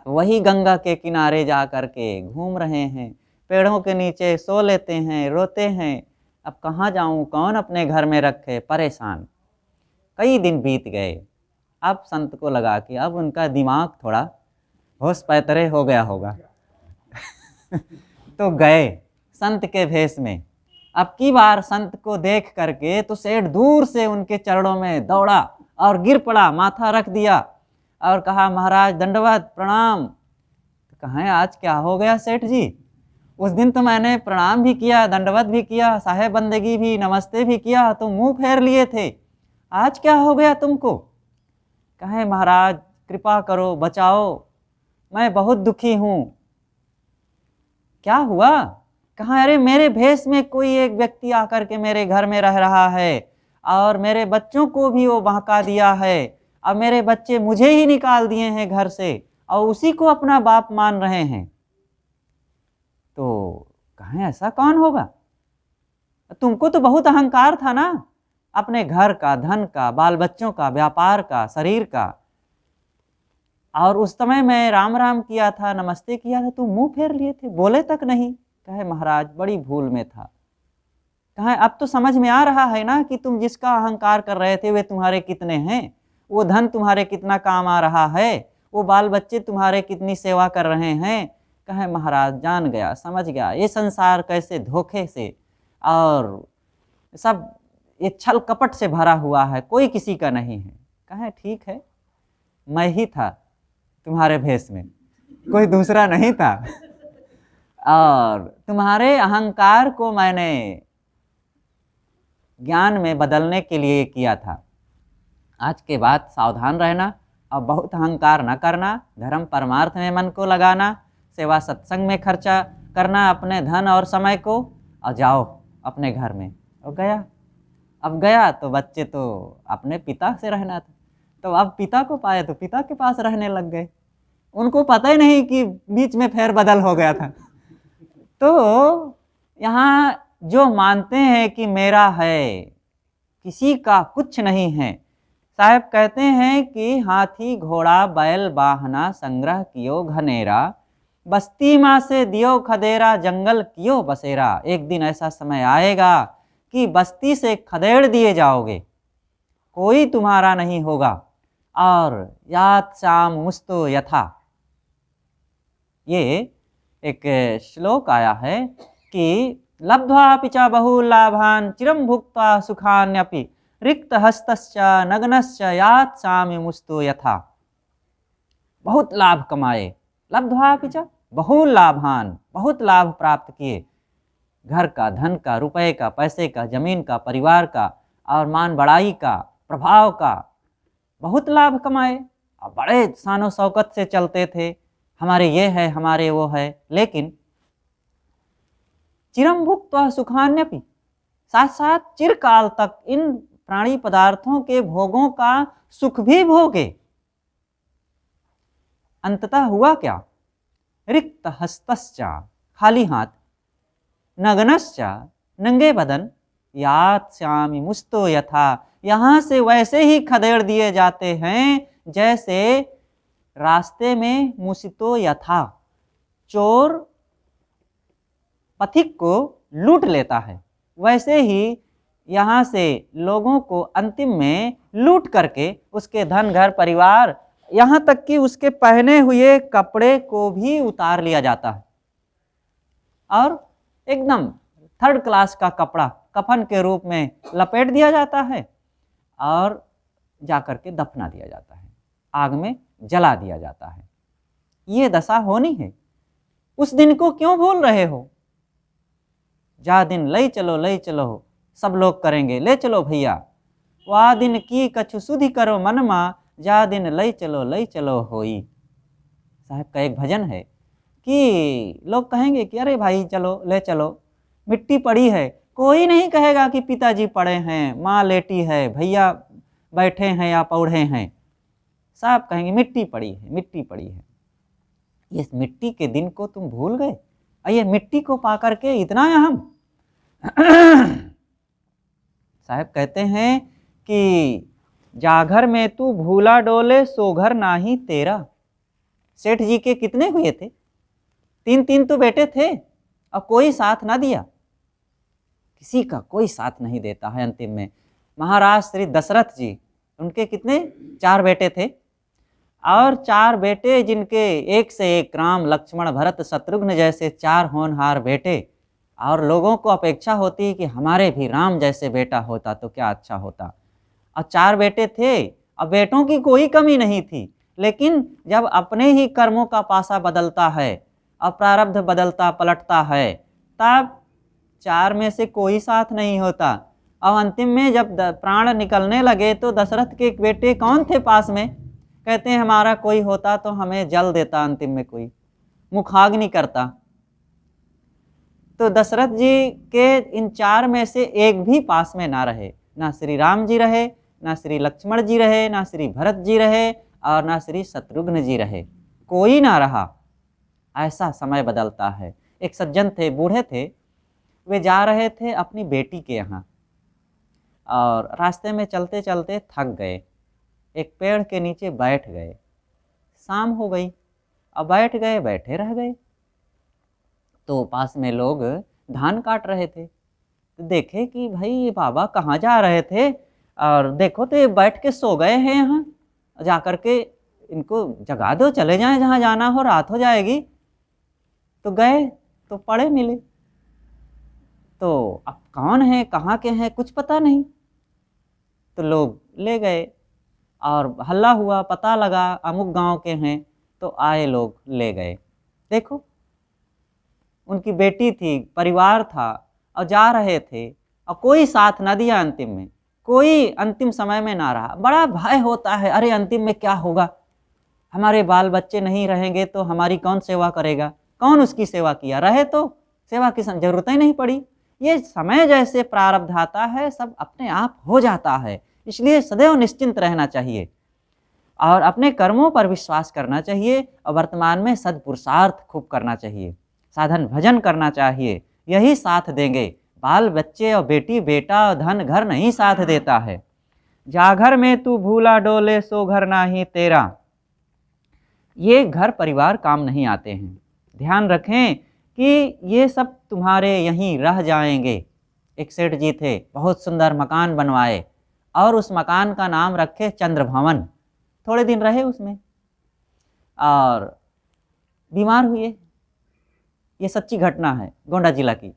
वही गंगा के किनारे जा कर के घूम रहे हैं, पेड़ों के नीचे सो लेते हैं, रोते हैं। अब कहाँ जाऊँ, कौन अपने घर में रखे, परेशान। कई दिन बीत गए। अब संत को लगा कि अब उनका दिमाग थोड़ा होश पैतरे हो गया होगा। तो गए संत के भेष में। अब की बार संत को देख करके तो सेठ दूर से उनके चरणों में दौड़ा और गिर पड़ा, माथा रख दिया और कहा महाराज दंडवत प्रणाम। तो कहें आज क्या हो गया सेठ जी, उस दिन तो मैंने प्रणाम भी किया, दंडवत भी किया, साहेब बंदगी भी, नमस्ते भी किया, तो मुंह फेर लिए थे, आज क्या हो गया तुमको? कहें महाराज कृपा करो, बचाओ, मैं बहुत दुखी हूँ। क्या हुआ? कहा अरे मेरे भेष में कोई एक व्यक्ति आकर के मेरे घर में रह रहा है और मेरे बच्चों को भी वो बहका दिया है, अब मेरे बच्चे मुझे ही निकाल दिए हैं घर से और उसी को अपना बाप मान रहे हैं। तो कहें ऐसा कौन होगा, तुमको तो बहुत अहंकार था ना, अपने घर का, धन का, बाल बच्चों का, व्यापार का, शरीर का। और उस समय मैं राम राम किया था, नमस्ते किया था, तुम मुंह फेर लिए थे, बोले तक नहीं। कहे महाराज बड़ी भूल में था। कहे अब तो समझ में आ रहा है ना कि तुम जिसका अहंकार कर रहे थे वे तुम्हारे कितने हैं, वो धन तुम्हारे कितना काम आ रहा है, वो बाल बच्चे तुम्हारे कितनी सेवा कर रहे हैं। कहे महाराज जान गया, समझ गया, ये संसार कैसे धोखे से और सब ये छल कपट से भरा हुआ है, कोई किसी का नहीं है। कहे ठीक है, मैं ही था तुम्हारे भेष में, कोई दूसरा नहीं था। और तुम्हारे अहंकार को मैंने ज्ञान में बदलने के लिए किया था। आज के बाद सावधान रहना और बहुत अहंकार न करना, धर्म परमार्थ में मन को लगाना, सेवा सत्संग में खर्चा करना अपने धन और समय को, और जाओ अपने घर में। और गया, अब गया तो बच्चे तो अपने पिता से रहना था, तो अब पिता को पाए तो पिता के पास रहने लग गए। उनको पता ही नहीं कि बीच में फेर बदल हो गया था। तो यहाँ जो मानते हैं कि मेरा है, किसी का कुछ नहीं है। साहब कहते हैं कि हाथी घोड़ा बैल वाहना संग्रह कियो घनेरा, बस्ती माँ से दियो खदेरा, जंगल कियो बसेरा। एक दिन ऐसा समय आएगा कि बस्ती से खदेड़ दिए जाओगे, कोई तुम्हारा नहीं होगा। और यात शाम मुस्तो यथा, ये एक श्लोक आया है कि लब्ध्वापि च बहुलाभान चिरं भुक्त्वा सुखान्यपि रिक्त हस्तश्च नग्नश्च यात शाम मुस्तो यथा। बहुत लाभ कमाए, लब्ध्वापि च बहुलाभान, बहुत लाभ प्राप्त किए, घर का, धन का, रुपए का, पैसे का, जमीन का, परिवार का और मान बड़ाई का, प्रभाव का, बहुत लाभ कमाए और बड़े शानो शौकत से चलते थे, हमारे ये है, हमारे वो है। लेकिन चिरं भुक्त्वा सुखान्यपि, साथ साथ चिरकाल तक इन प्राणी पदार्थों के भोगों का सुख भी भोगे। अंततः हुआ क्या, रिक्त हस्तश्च, खाली हाथ, नग्नश्च, नंगे बदन, यात श्यामि मुस्तो यथा, यहाँ से वैसे ही खदेड़ दिए जाते हैं जैसे रास्ते में मुसितो यथा, चोर पथिक को लूट लेता है, वैसे ही यहाँ से लोगों को अंतिम में लूट करके उसके धन, घर, परिवार, यहाँ तक कि उसके पहने हुए कपड़े को भी उतार लिया जाता है और एकदम थर्ड क्लास का कपड़ा कफन के रूप में लपेट दिया जाता है और जाकर के दफना दिया जाता है, आग में जला दिया जाता है। ये दशा होनी है। उस दिन को क्यों भूल रहे हो? जा दिन लई चलो सब लोग करेंगे, ले चलो भैया, वा दिन की कछु सुधि करो मनमा, जा दिन लई चलो होई। साहब का एक भजन है कि लोग कहेंगे कि अरे भाई चलो, ले चलो, मिट्टी पड़ी है, कोई नहीं कहेगा कि पिताजी पड़े हैं, माँ लेटी है, भैया बैठे हैं या पौड़े हैं। साहब कहेंगे मिट्टी पड़ी है, मिट्टी पड़ी है। इस मिट्टी के दिन को तुम भूल गए, और ये मिट्टी को पा करके इतना अहम। साहब कहते हैं कि जाघर में तू भूला डोले, सो घर नाही तेरा। सेठ जी के कितने हुए थे? 3 तो बेटे थे और कोई साथ ना दिया, किसी का कोई साथ नहीं देता है। अंतिम में महाराज श्री दशरथ जी, उनके कितने? 4 बेटे थे और 4 बेटे जिनके एक से एक राम, लक्ष्मण, भरत, शत्रुघ्न जैसे 4 होनहार बेटे, और लोगों को अपेक्षा होती कि हमारे भी राम जैसे बेटा होता तो क्या अच्छा होता। और 4 बेटे थे और बेटों की कोई कमी नहीं थी, लेकिन जब अपने ही कर्मों का पासा बदलता है और प्रारब्ध बदलता पलटता है, तब 4 में से कोई साथ नहीं होता। और अंतिम में जब प्राण निकलने लगे तो दशरथ के बेटे कौन थे पास में? कहते हैं हमारा कोई होता तो हमें जल देता, अंतिम में कोई मुखाग्नि करता। तो दशरथ जी के इन 4 में से एक भी पास में ना रहे, ना श्री राम जी रहे, ना श्री लक्ष्मण जी रहे, ना श्री भरत जी रहे और ना श्री शत्रुघ्न जी रहे, कोई ना रहा। ऐसा समय बदलता है। एक सज्जन थे, बूढ़े थे, वे जा रहे थे अपनी बेटी के यहाँ और रास्ते में चलते चलते थक गए, एक पेड़ के नीचे बैठ गए। शाम हो गई, अब बैठ गए, बैठे रह गए। तो पास में लोग धान काट रहे थे, तो देखे कि भाई ये बाबा कहाँ जा रहे थे, और देखो तो ये बैठ के सो गए हैं यहाँ, जा कर के इनको जगा दो, चले जाएं जहाँ जाना हो, रात हो जाएगी। तो गए तो पड़े मिले, तो अब कौन है, कहाँ के हैं, कुछ पता नहीं। तो लोग ले गए और हल्ला हुआ, पता लगा अमुक गांव के हैं, तो आए लोग ले गए। देखो उनकी बेटी थी, परिवार था, और जा रहे थे और कोई साथ न दिया। अंतिम में कोई अंतिम समय में ना रहा। बड़ा भय होता है, अरे अंतिम में क्या होगा, हमारे बाल बच्चे नहीं रहेंगे तो हमारी कौन सेवा करेगा, कौन उसकी सेवा किया, रहे तो सेवा की जरूरत ही नहीं पड़ी। ये समय जैसे प्रारब्ध आता है सब अपने आप हो जाता है, इसलिए सदैव निश्चिंत रहना चाहिए और अपने कर्मों पर विश्वास करना चाहिए और वर्तमान में सद्पुरुषार्थ खूब करना चाहिए, साधन भजन करना चाहिए, यही साथ देंगे। बाल बच्चे और बेटी बेटा और धन घर नहीं साथ देता है। जाघर में तू भूला डोले सो घर नाही तेरा, ये घर परिवार काम नहीं आते हैं। ध्यान रखें कि ये सब तुम्हारे यहीं रह जाएंगे। एक सेठ जी थे, बहुत सुंदर मकान बनवाए और उस मकान का नाम रखे चंद्र भवन। थोड़े दिन रहे उसमें और बीमार हुए। ये सच्ची घटना है, गोंडा जिला की।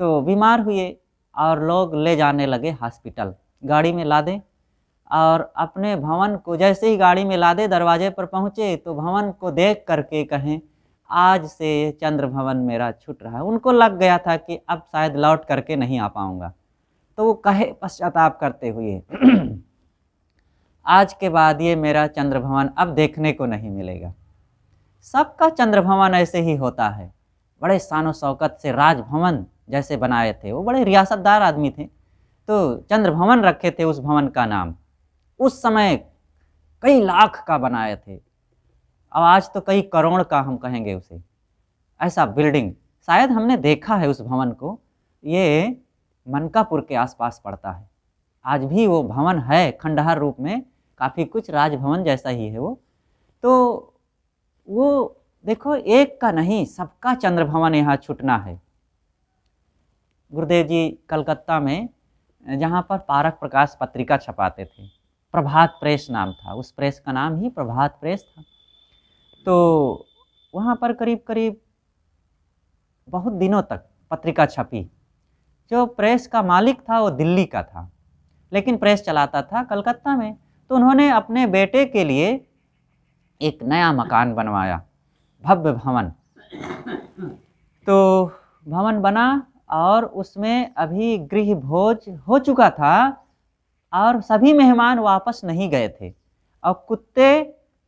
तो बीमार हुए और लोग ले जाने लगे हॉस्पिटल, गाड़ी में लादे, और अपने भवन को जैसे ही गाड़ी में लादे दरवाजे पर पहुँचे तो भवन को देख करके कहें आज से चंद्र भवन मेरा छूट रहा है। उनको लग गया था कि अब शायद लौट करके नहीं आ पाऊँगा, तो वो कहे पश्चाताप करते हुए आज के बाद ये मेरा चंद्र भवन अब देखने को नहीं मिलेगा। सबका चंद्र भवन ऐसे ही होता है, बड़े शानो शौकत से राजभवन जैसे बनाए थे। वो बड़े रियासतदार आदमी थे, तो चंद्र भवन रखे थे उस भवन का नाम। उस समय कई लाख का बनाए थे, अब आज तो कई करोड़ का हम कहेंगे उसे। ऐसा बिल्डिंग शायद हमने देखा है उस भवन को, ये मनकापुर के आसपास पड़ता है। आज भी वो भवन है खंडहर रूप में, काफ़ी कुछ राजभवन जैसा ही है वो। तो वो देखो एक का नहीं सबका चंद्र भवन यहाँ छूटना है। गुरुदेव जी कलकत्ता में जहाँ पर पारक प्रकाश पत्रिका छपाते थे, प्रभात प्रेस नाम था, उस प्रेस का नाम ही प्रभात प्रेस था। तो वहाँ पर करीब करीब बहुत दिनों तक पत्रिका छपी। जो प्रेस का मालिक था वो दिल्ली का था, लेकिन प्रेस चलाता था कलकत्ता में। तो उन्होंने अपने बेटे के लिए एक नया मकान बनवाया, भव्य भवन। तो भवन बना और उसमें अभी गृह भोज हो चुका था और सभी मेहमान वापस नहीं गए थे और कुत्ते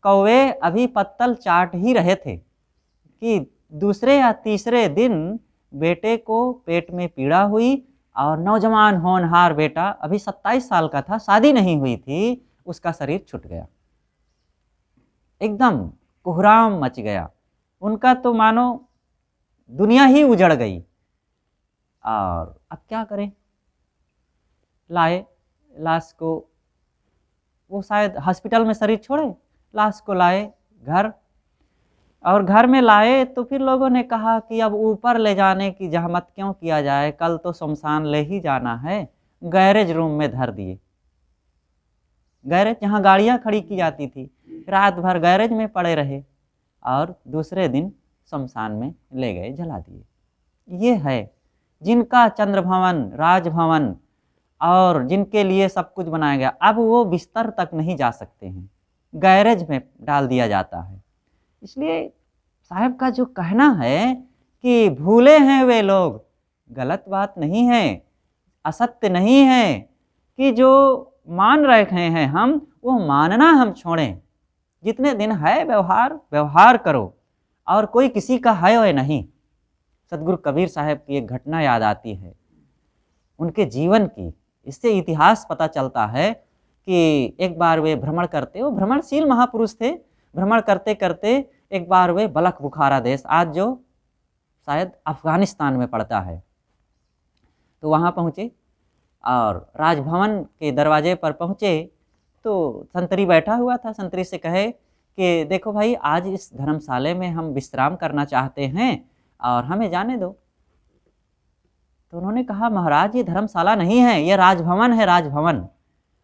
कौवे अभी पत्तल चाट ही रहे थे कि दूसरे या तीसरे दिन बेटे को पेट में पीड़ा हुई और नौजवान होनहार बेटा अभी 27 साल का था, शादी नहीं हुई थी, उसका शरीर छूट गया। एकदम कोहराम मच गया, उनका तो मानो दुनिया ही उजड़ गई। और अब क्या करें, लाए लाश को, वो शायद हॉस्पिटल में शरीर छोड़े, लाश को लाए घर, और घर में लाए तो फिर लोगों ने कहा कि अब ऊपर ले जाने की जहमत क्यों किया जाए, कल तो शमशान ले ही जाना है। गैरेज रूम में धर दिए, गैरेज जहाँ गाड़ियाँ खड़ी की जाती थी, रात भर गैरेज में पड़े रहे और दूसरे दिन शमशान में ले गए, जला दिए। ये है जिनका चंद्र भवन, राजभवन और जिनके लिए सब कुछ बनाया गया, अब वो बिस्तर तक नहीं जा सकते हैं, गैरेज में डाल दिया जाता है। इसलिए साहब का जो कहना है कि भूले हैं वे लोग, गलत बात नहीं है, असत्य नहीं है कि जो मान रहे हैं हम, वो मानना हम छोड़ें। जितने दिन है व्यवहार करो और कोई किसी का है वह नहीं। सदगुरु कबीर साहब की एक घटना याद आती है, उनके जीवन की। इससे इतिहास पता चलता है कि एक बार वे भ्रमण करते, वो भ्रमणशील महापुरुष थे, भ्रमण करते करते एक बार वे बलख बुखारा देश, आज जो शायद अफ़गानिस्तान में पड़ता है। तो वहाँ पहुँचे और राजभवन के दरवाजे पर पहुँचे तो संतरी बैठा हुआ था। संतरी से कहे कि देखो भाई, आज इस धर्मशाला में हम विश्राम करना चाहते हैं और हमें जाने दो। तो उन्होंने कहा, महाराज ये धर्मशाला नहीं है, ये राजभवन है, राजभवन।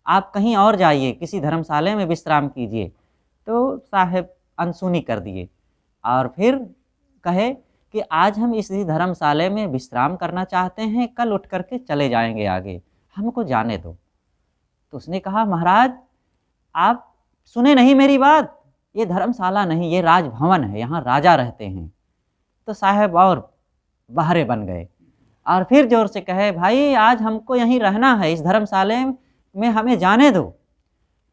आप कहीं और जाइए, किसी धर्मशाला में विश्राम कीजिए। तो साहब अनसुनी कर दिए और फिर कहे कि आज हम इसी धर्मशाला में विश्राम करना चाहते हैं, कल उठ करके चले जाएंगे आगे, हमको जाने दो। तो उसने कहा, महाराज आप सुने नहीं मेरी बात, ये धर्मशाला नहीं, ये राजभवन है, यहाँ राजा रहते हैं। तो साहब और बहरे बन गए और फिर जोर से कहे, भाई आज हमको यहीं रहना है, इस धर्मशाला में हमें जाने दो।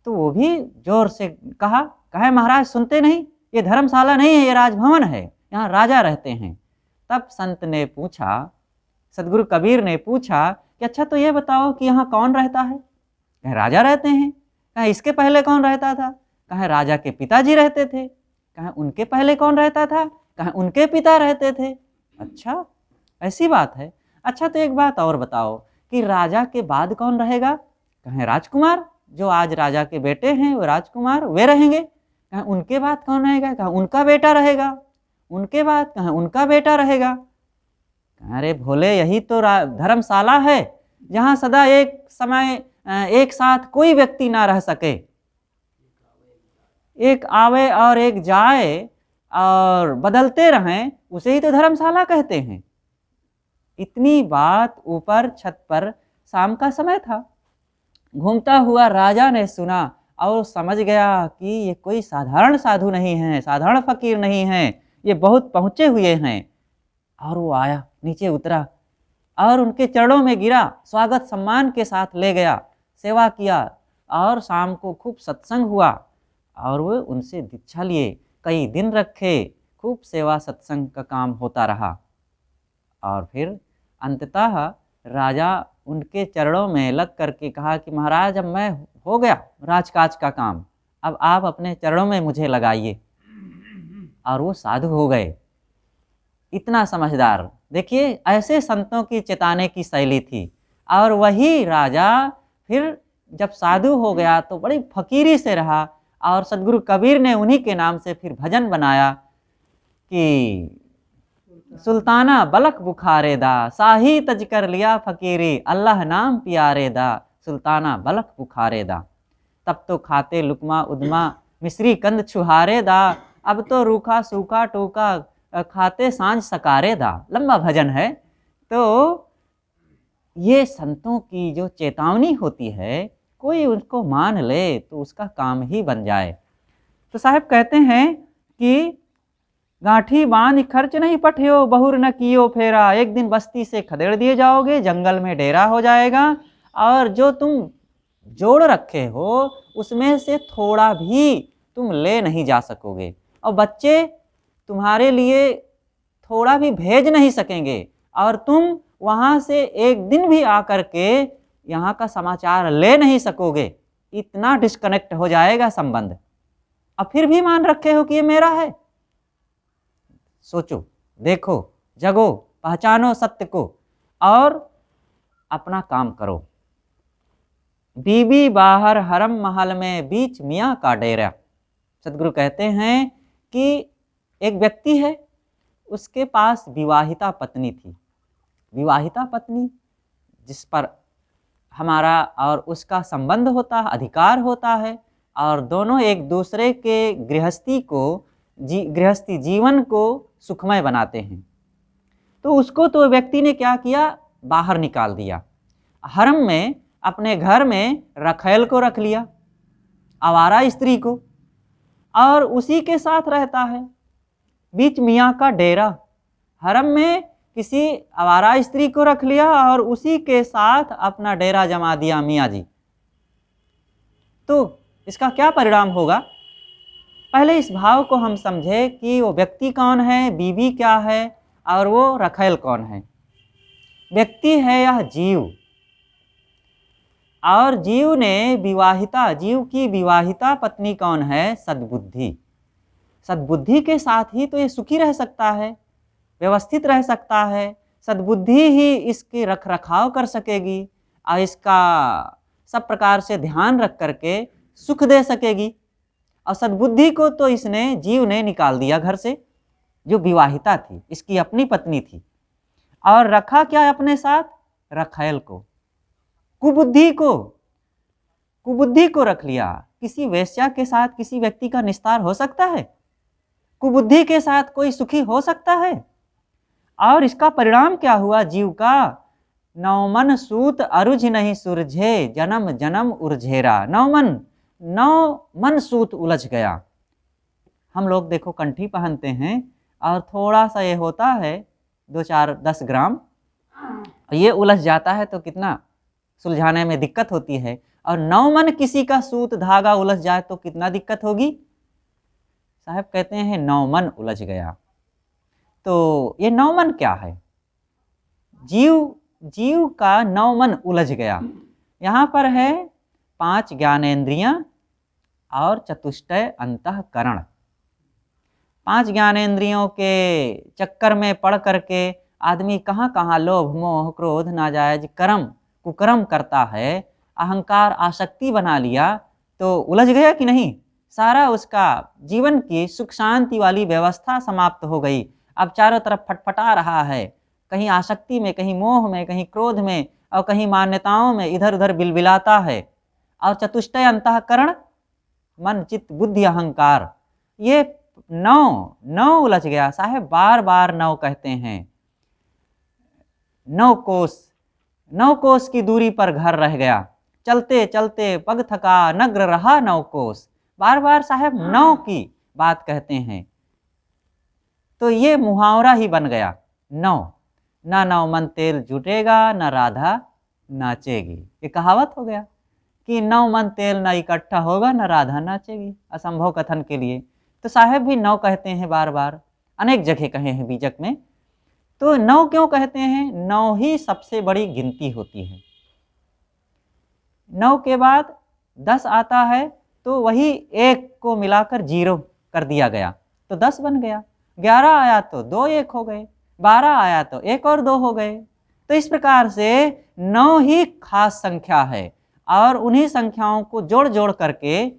तो वो भी जोर से कहे महाराज सुनते नहीं, ये धर्मशाला नहीं है, ये राजभवन है, यहाँ राजा रहते हैं। तब संत ने पूछा, सदगुरु कबीर ने पूछा कि अच्छा तो ये बताओ कि यहाँ कौन रहता है? कहे राजा रहते हैं। कहे इसके पहले कौन रहता था? कहे राजा के पिताजी रहते थे। कहे उनके पहले कौन रहता था? कहे उनके पिता रहते थे। अच्छा ऐसी बात है। अच्छा तो एक बात और बताओ कि राजा के बाद कौन रहेगा? कहे राजकुमार, जो आज राजा के बेटे हैं वो राजकुमार, वे रहेंगे। कहे उनके बाद कौन रहेगा? कहे उनका बेटा रहेगा। उनके बाद कहे उनका बेटा रहेगा। कहे अरे भोले, यही तो धर्मशाला है जहाँ सदा एक समय एक साथ कोई व्यक्ति ना रह सके, एक आवे और एक जाए और बदलते रहें, उसे ही तो धर्मशाला कहते हैं। इतनी बात ऊपर छत पर शाम का समय था। घूमता हुआ राजा ने सुना और समझ गया कि ये कोई साधारण साधु नहीं है, साधारण फकीर नहीं है, ये बहुत पहुँचे हुए हैं। और वो आया, नीचे उतरा और उनके चरणों में गिरा, स्वागत सम्मान के साथ ले गया, सेवा किया और शाम को खूब सत्संग हुआ और वो उनसे दीक्षा लिए, कई दिन रखे, खूब सेवा सत्संग का काम होता रहा। और फिर अंततः राजा उनके चरणों में लग करके कहा कि महाराज अब मैं हो गया राजकाज का काम, अब आप अपने चरणों में मुझे लगाइए। और वो साधु हो गए। इतना समझदार, देखिए ऐसे संतों की चेताने की शैली थी। और वही राजा फिर जब साधु हो गया तो बड़ी फकीरी से रहा और सदगुरु कबीर ने उन्हीं के नाम से फिर भजन बनाया कि सुल्ताना बलक बुखारे दा, शाही तज कर लिया फकीरी, अल्लाह नाम प्यारे दा, सुल्ताना बलक बुखारे दा। तब तो खाते लुकमा उदमा मिश्री कंद छुहारे दा, अब तो रूखा सूखा टोका खाते सांझ सकारे दा। लंबा भजन है। तो ये संतों की जो चेतावनी होती है, कोई उसको मान ले तो उसका काम ही बन जाए। तो साहब कहते हैं कि गांठी बांध खर्च नहीं पठियो, बहुर न कियो फेरा, एक दिन बस्ती से खदेड़ दिए जाओगे, जंगल में डेरा हो जाएगा और जो तुम जोड़ रखे हो उसमें से थोड़ा भी तुम ले नहीं जा सकोगे और बच्चे तुम्हारे लिए थोड़ा भी भेज नहीं सकेंगे और तुम वहाँ से एक दिन भी आकर के यहाँ का समाचार ले नहीं सकोगे। इतना डिस्कनेक्ट हो जाएगा संबंध। अब फिर भी मान रखे हो कि ये मेरा है। सोचो, देखो, जगो, पहचानो सत्य को और अपना काम करो। बीबी बाहर हरम महल में, बीच मियाँ का डेरा। सदगुरु कहते हैं कि एक व्यक्ति है, उसके पास विवाहिता पत्नी थी। विवाहिता पत्नी जिस पर हमारा और उसका संबंध होता है, अधिकार होता है और दोनों एक दूसरे के गृहस्थी जीवन को सुखमय बनाते हैं। तो उसको तो व्यक्ति ने क्या किया, बाहर निकाल दिया। हरम में, अपने घर में रखैल को रख लिया, आवारा स्त्री को, और उसी के साथ रहता है। बीच मियाँ का डेरा, हरम में किसी आवारा स्त्री को रख लिया और उसी के साथ अपना डेरा जमा दिया मियाँ जी। तो इसका क्या परिणाम होगा? पहले इस भाव को हम समझे कि वो व्यक्ति कौन है, बीवी क्या है और वो रखैल कौन है। व्यक्ति है यह जीव और जीव की विवाहिता पत्नी कौन है? सद्बुद्धि। सद्बुद्धि के साथ ही तो ये सुखी रह सकता है। व्यवस्थित रह सकता है, सद्बुद्धि ही इसकी रख रखाव कर सकेगी और इसका सब प्रकार से ध्यान रख करके सुख दे सकेगी। और सद्बुद्धि को तो इसने जीव ने निकाल दिया घर से, जो विवाहिता थी, इसकी अपनी पत्नी थी, और रखा क्या अपने साथ? रखैल को, कुबुद्धि को रख लिया। किसी वेश्या के साथ किसी व्यक्ति का निस्तार हो सकता है? कुबुद्धि के साथ कोई सुखी हो सकता है? और इसका परिणाम क्या हुआ जीव का? नौमन सूत अरुझ नहीं सुरझे, जन्म जन्म उर्झेरा। नौ मन सूत उलझ गया। हम लोग देखो कंठी पहनते हैं और थोड़ा सा ये होता है 2-4-10 ग्राम, ये उलझ जाता है तो कितना सुलझाने में दिक्कत होती है। और 9 मन किसी का सूत धागा उलझ जाए तो कितना दिक्कत होगी। साहब कहते हैं 9 मन उलझ गया। तो ये 9 मन क्या है? जीव का 9 मन उलझ गया। यहाँ पर है 5 ज्ञानेंद्रियां और चतुष्टय अंतःकरण। 5 ज्ञानेंद्रियों के चक्कर में पड़ करके आदमी कहाँ कहाँ लोभ मोह क्रोध नाजायज कुकर्म करता है, अहंकार आसक्ति बना लिया, तो उलझ गया कि नहीं? सारा उसका जीवन की सुख शांति वाली व्यवस्था समाप्त हो गई। अब चारों तरफ फटफटा रहा है, कहीं आसक्ति में, कहीं मोह में, कहीं क्रोध में और कहीं मान्यताओं में इधर उधर बिलबिलाता है। और चतुष्टय अंतःकरण, मन चित्त बुद्धि अहंकार, ये नौ उलझ गया। साहब बार बार 9 कहते हैं। 9 कोस की दूरी पर घर रह गया, चलते चलते पग थका, नग्र रहा 9 कोस। बार बार साहब 9 की बात कहते हैं, तो ये मुहावरा ही बन गया। 9 मन तेल जुटेगा, न राधा नाचेगी। ये कहावत हो गया कि 9 मन तेल न इकट्ठा होगा, न राधा नाचेगी, असंभव कथन के लिए। तो साहब भी 9 कहते हैं बार बार, अनेक जगह कहे हैं बीजक में। तो 9 क्यों कहते हैं? 9 ही सबसे बड़ी गिनती होती है। 9 के बाद 10 आता है, तो वही 1 को मिलाकर 0 कर दिया गया, तो 10 बन गया। 11 आया तो 2 1 हो गए, 12 आया तो 1 और 2 हो गए। तो इस प्रकार से 9 ही खास संख्या है, और उन्हीं संख्याओं को जोड़ जोड़ करके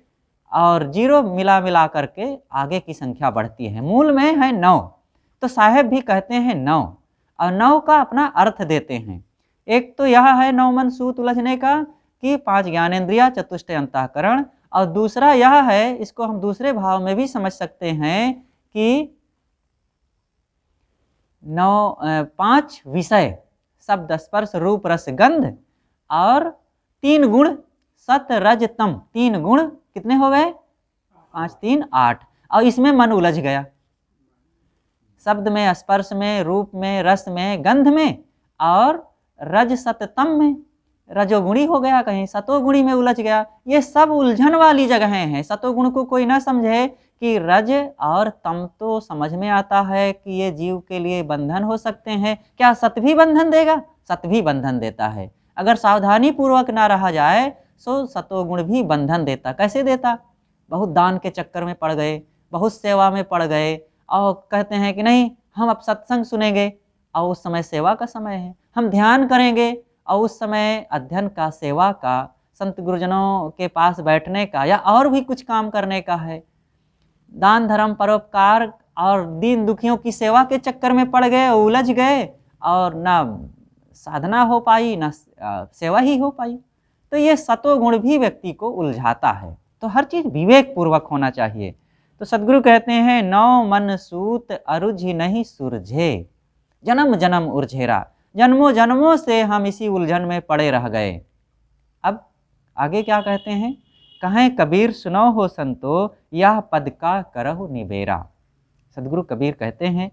और 0 मिला करके आगे की संख्या बढ़ती है। मूल में है 9, तो साहेब भी कहते हैं 9, और 9 का अपना अर्थ देते हैं। एक तो यह है 9 मन सूत उलझने का कि 5 ज्ञानेंद्रिया चतुष्टय अंतःकरण, और दूसरा यह है, इसको हम दूसरे भाव में भी समझ सकते हैं कि 5 विषय शब्द स्पर्श रूप रस गंध, और 3 गुण सत रज तम। 3 गुण कितने हो गए? 5 3 8, और इसमें मन उलझ गया। शब्द में, स्पर्श में, रूप में, रस में, गंध में, और रज सत तम में रजोगुणी हो गया, कहीं सतोगुणी में उलझ गया। ये सब उलझन वाली जगहें हैं। सतोगुण को कोई ना समझे कि रज और तम तो समझ में आता है कि ये जीव के लिए बंधन हो सकते हैं। क्या सत भी बंधन देगा? सत भी बंधन देता है। अगर सावधानी पूर्वक ना रहा जाए तो सतोगुण भी बंधन देता। कैसे देता? बहुत दान के चक्कर में पड़ गए, बहुत सेवा में पड़ गए, और कहते हैं कि नहीं हम अब सत्संग सुनेंगे, और उस समय सेवा का समय है। हम ध्यान करेंगे, और उस समय अध्ययन का, सेवा का, संत गुरुजनों के पास बैठने का, या और भी कुछ काम करने का है। दान धर्म परोपकार और दीन दुखियों की सेवा के चक्कर में पड़ गए, उलझ गए, और ना साधना हो पाई, ना सेवा ही हो पाई। तो ये सतोगुण भी व्यक्ति को उलझाता है। तो हर चीज़ विवेक पूर्वक होना चाहिए। तो सदगुरु कहते हैं 9 मन सूत अरुझ नहीं सुरझे, जन्म जन्म उर्झेरा। जन्मों जन्मों से हम इसी उलझन में पड़े रह गए। अब आगे क्या कहते हैं? कहें कबीर सुनो हो संतो, यह पद का करहु निबेरा। सदगुरु कबीर कहते हैं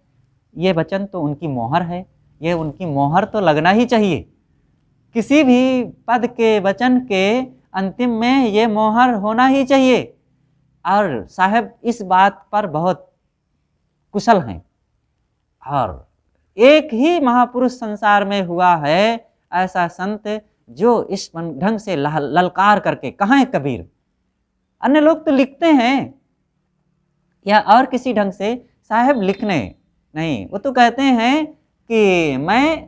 ये वचन तो उनकी मोहर है, ये उनकी मोहर तो लगना ही चाहिए। किसी भी पद के वचन के अंतिम में ये मोहर होना ही चाहिए। और साहब इस बात पर बहुत कुशल हैं, और एक ही महापुरुष संसार में हुआ है ऐसा संत जो इस ढंग से ललकार करके कहाँ कबीर। अन्य लोग तो लिखते हैं या और किसी ढंग से, साहब लिखने नहीं, वो तो कहते हैं कि मैं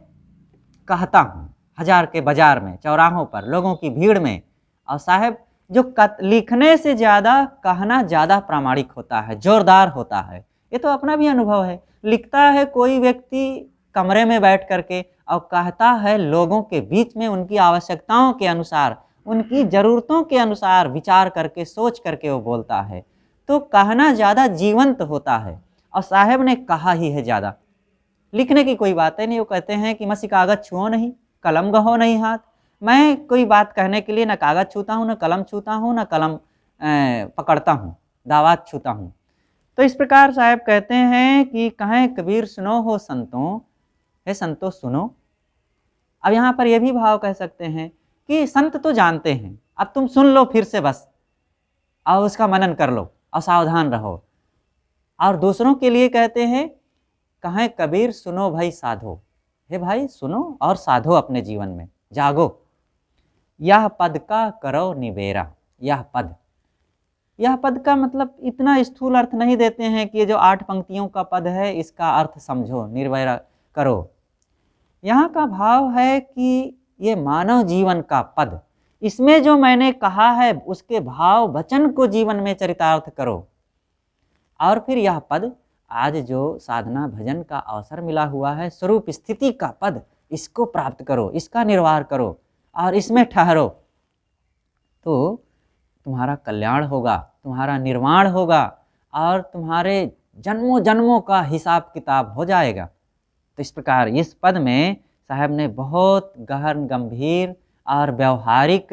कहता हूँ हजार के बाजार में, चौराहों पर, लोगों की भीड़ में। और साहब जो लिखने से ज़्यादा कहना ज़्यादा प्रामाणिक होता है, जोरदार होता है। ये तो अपना भी अनुभव है। लिखता है कोई व्यक्ति कमरे में बैठ करके और कहता है लोगों के बीच में, उनकी आवश्यकताओं के अनुसार, उनकी ज़रूरतों के अनुसार विचार करके, सोच करके वो बोलता है। तो कहना ज़्यादा जीवंत होता है, और साहब ने कहा ही है ज़्यादा। लिखने की कोई बात ही नहीं। वो कहते हैं कि मसी कागज़ छुओ नहीं, कलम गहो नहीं हाथ। मैं कोई बात कहने के लिए न कागज़ छूता हूँ, न कलम छूता हूँ, न कलम पकड़ता हूँ, दावात छूता हूँ। तो इस प्रकार साहब कहते हैं कि कहें कबीर सुनो हो संतों, हे संतों सुनो। अब यहाँ पर यह भी भाव कह सकते हैं कि संत तो जानते हैं, अब तुम सुन लो फिर से बस, और उसका मनन कर लो और सावधान रहो। और दूसरों के लिए कहते हैं, कहें कबीर सुनो भाई साधो, हे भाई सुनो और साधो अपने जीवन में, जागो। यह पद का करो निबेरा। यह पद का मतलब इतना स्थूल अर्थ नहीं देते हैं कि ये जो 8 पंक्तियों का पद है इसका अर्थ समझो, निर्वैरा करो। यहाँ का भाव है कि ये मानव जीवन का पद, इसमें जो मैंने कहा है उसके भाव वचन को जीवन में चरितार्थ करो। और फिर यह पद, आज जो साधना भजन का अवसर मिला हुआ है, स्वरूप स्थिति का पद, इसको प्राप्त करो, इसका निर्वाह करो और इसमें ठहरो, तो तुम्हारा कल्याण होगा, तुम्हारा निर्माण होगा और तुम्हारे जन्मों जन्मों का हिसाब किताब हो जाएगा। तो इस प्रकार इस पद में साहब ने बहुत गहन, गंभीर और व्यवहारिक,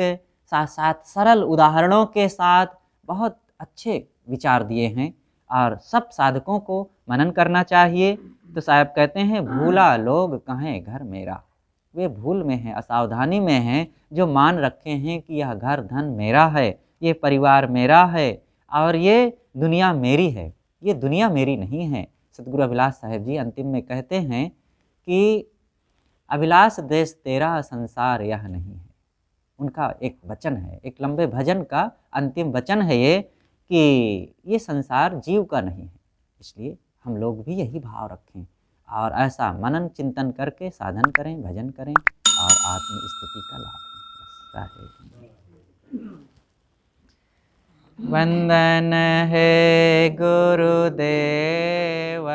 साथ साथ सरल उदाहरणों के साथ बहुत अच्छे विचार दिए हैं, और सब साधकों को मनन करना चाहिए। तो साहब कहते हैं, भूला लोग कहें घर मेरा। वे भूल में हैं, असावधानी में हैं, जो मान रखे हैं कि यह घर धन मेरा है, ये परिवार मेरा है और ये दुनिया मेरी है। ये दुनिया मेरी नहीं है। सतगुरु अभिलाष साहेब जी अंतिम में कहते हैं कि अभिलाष देश तेरा, संसार यह नहीं है। उनका एक वचन है, एक लंबे भजन का अंतिम वचन है ये, कि ये संसार जीव का नहीं है। इसलिए हम लोग भी यही भाव रखें और ऐसा मनन चिंतन करके साधन करें, भजन करें और आत्म स्थिति का लाभ लें। वंदन है गुरुदेव।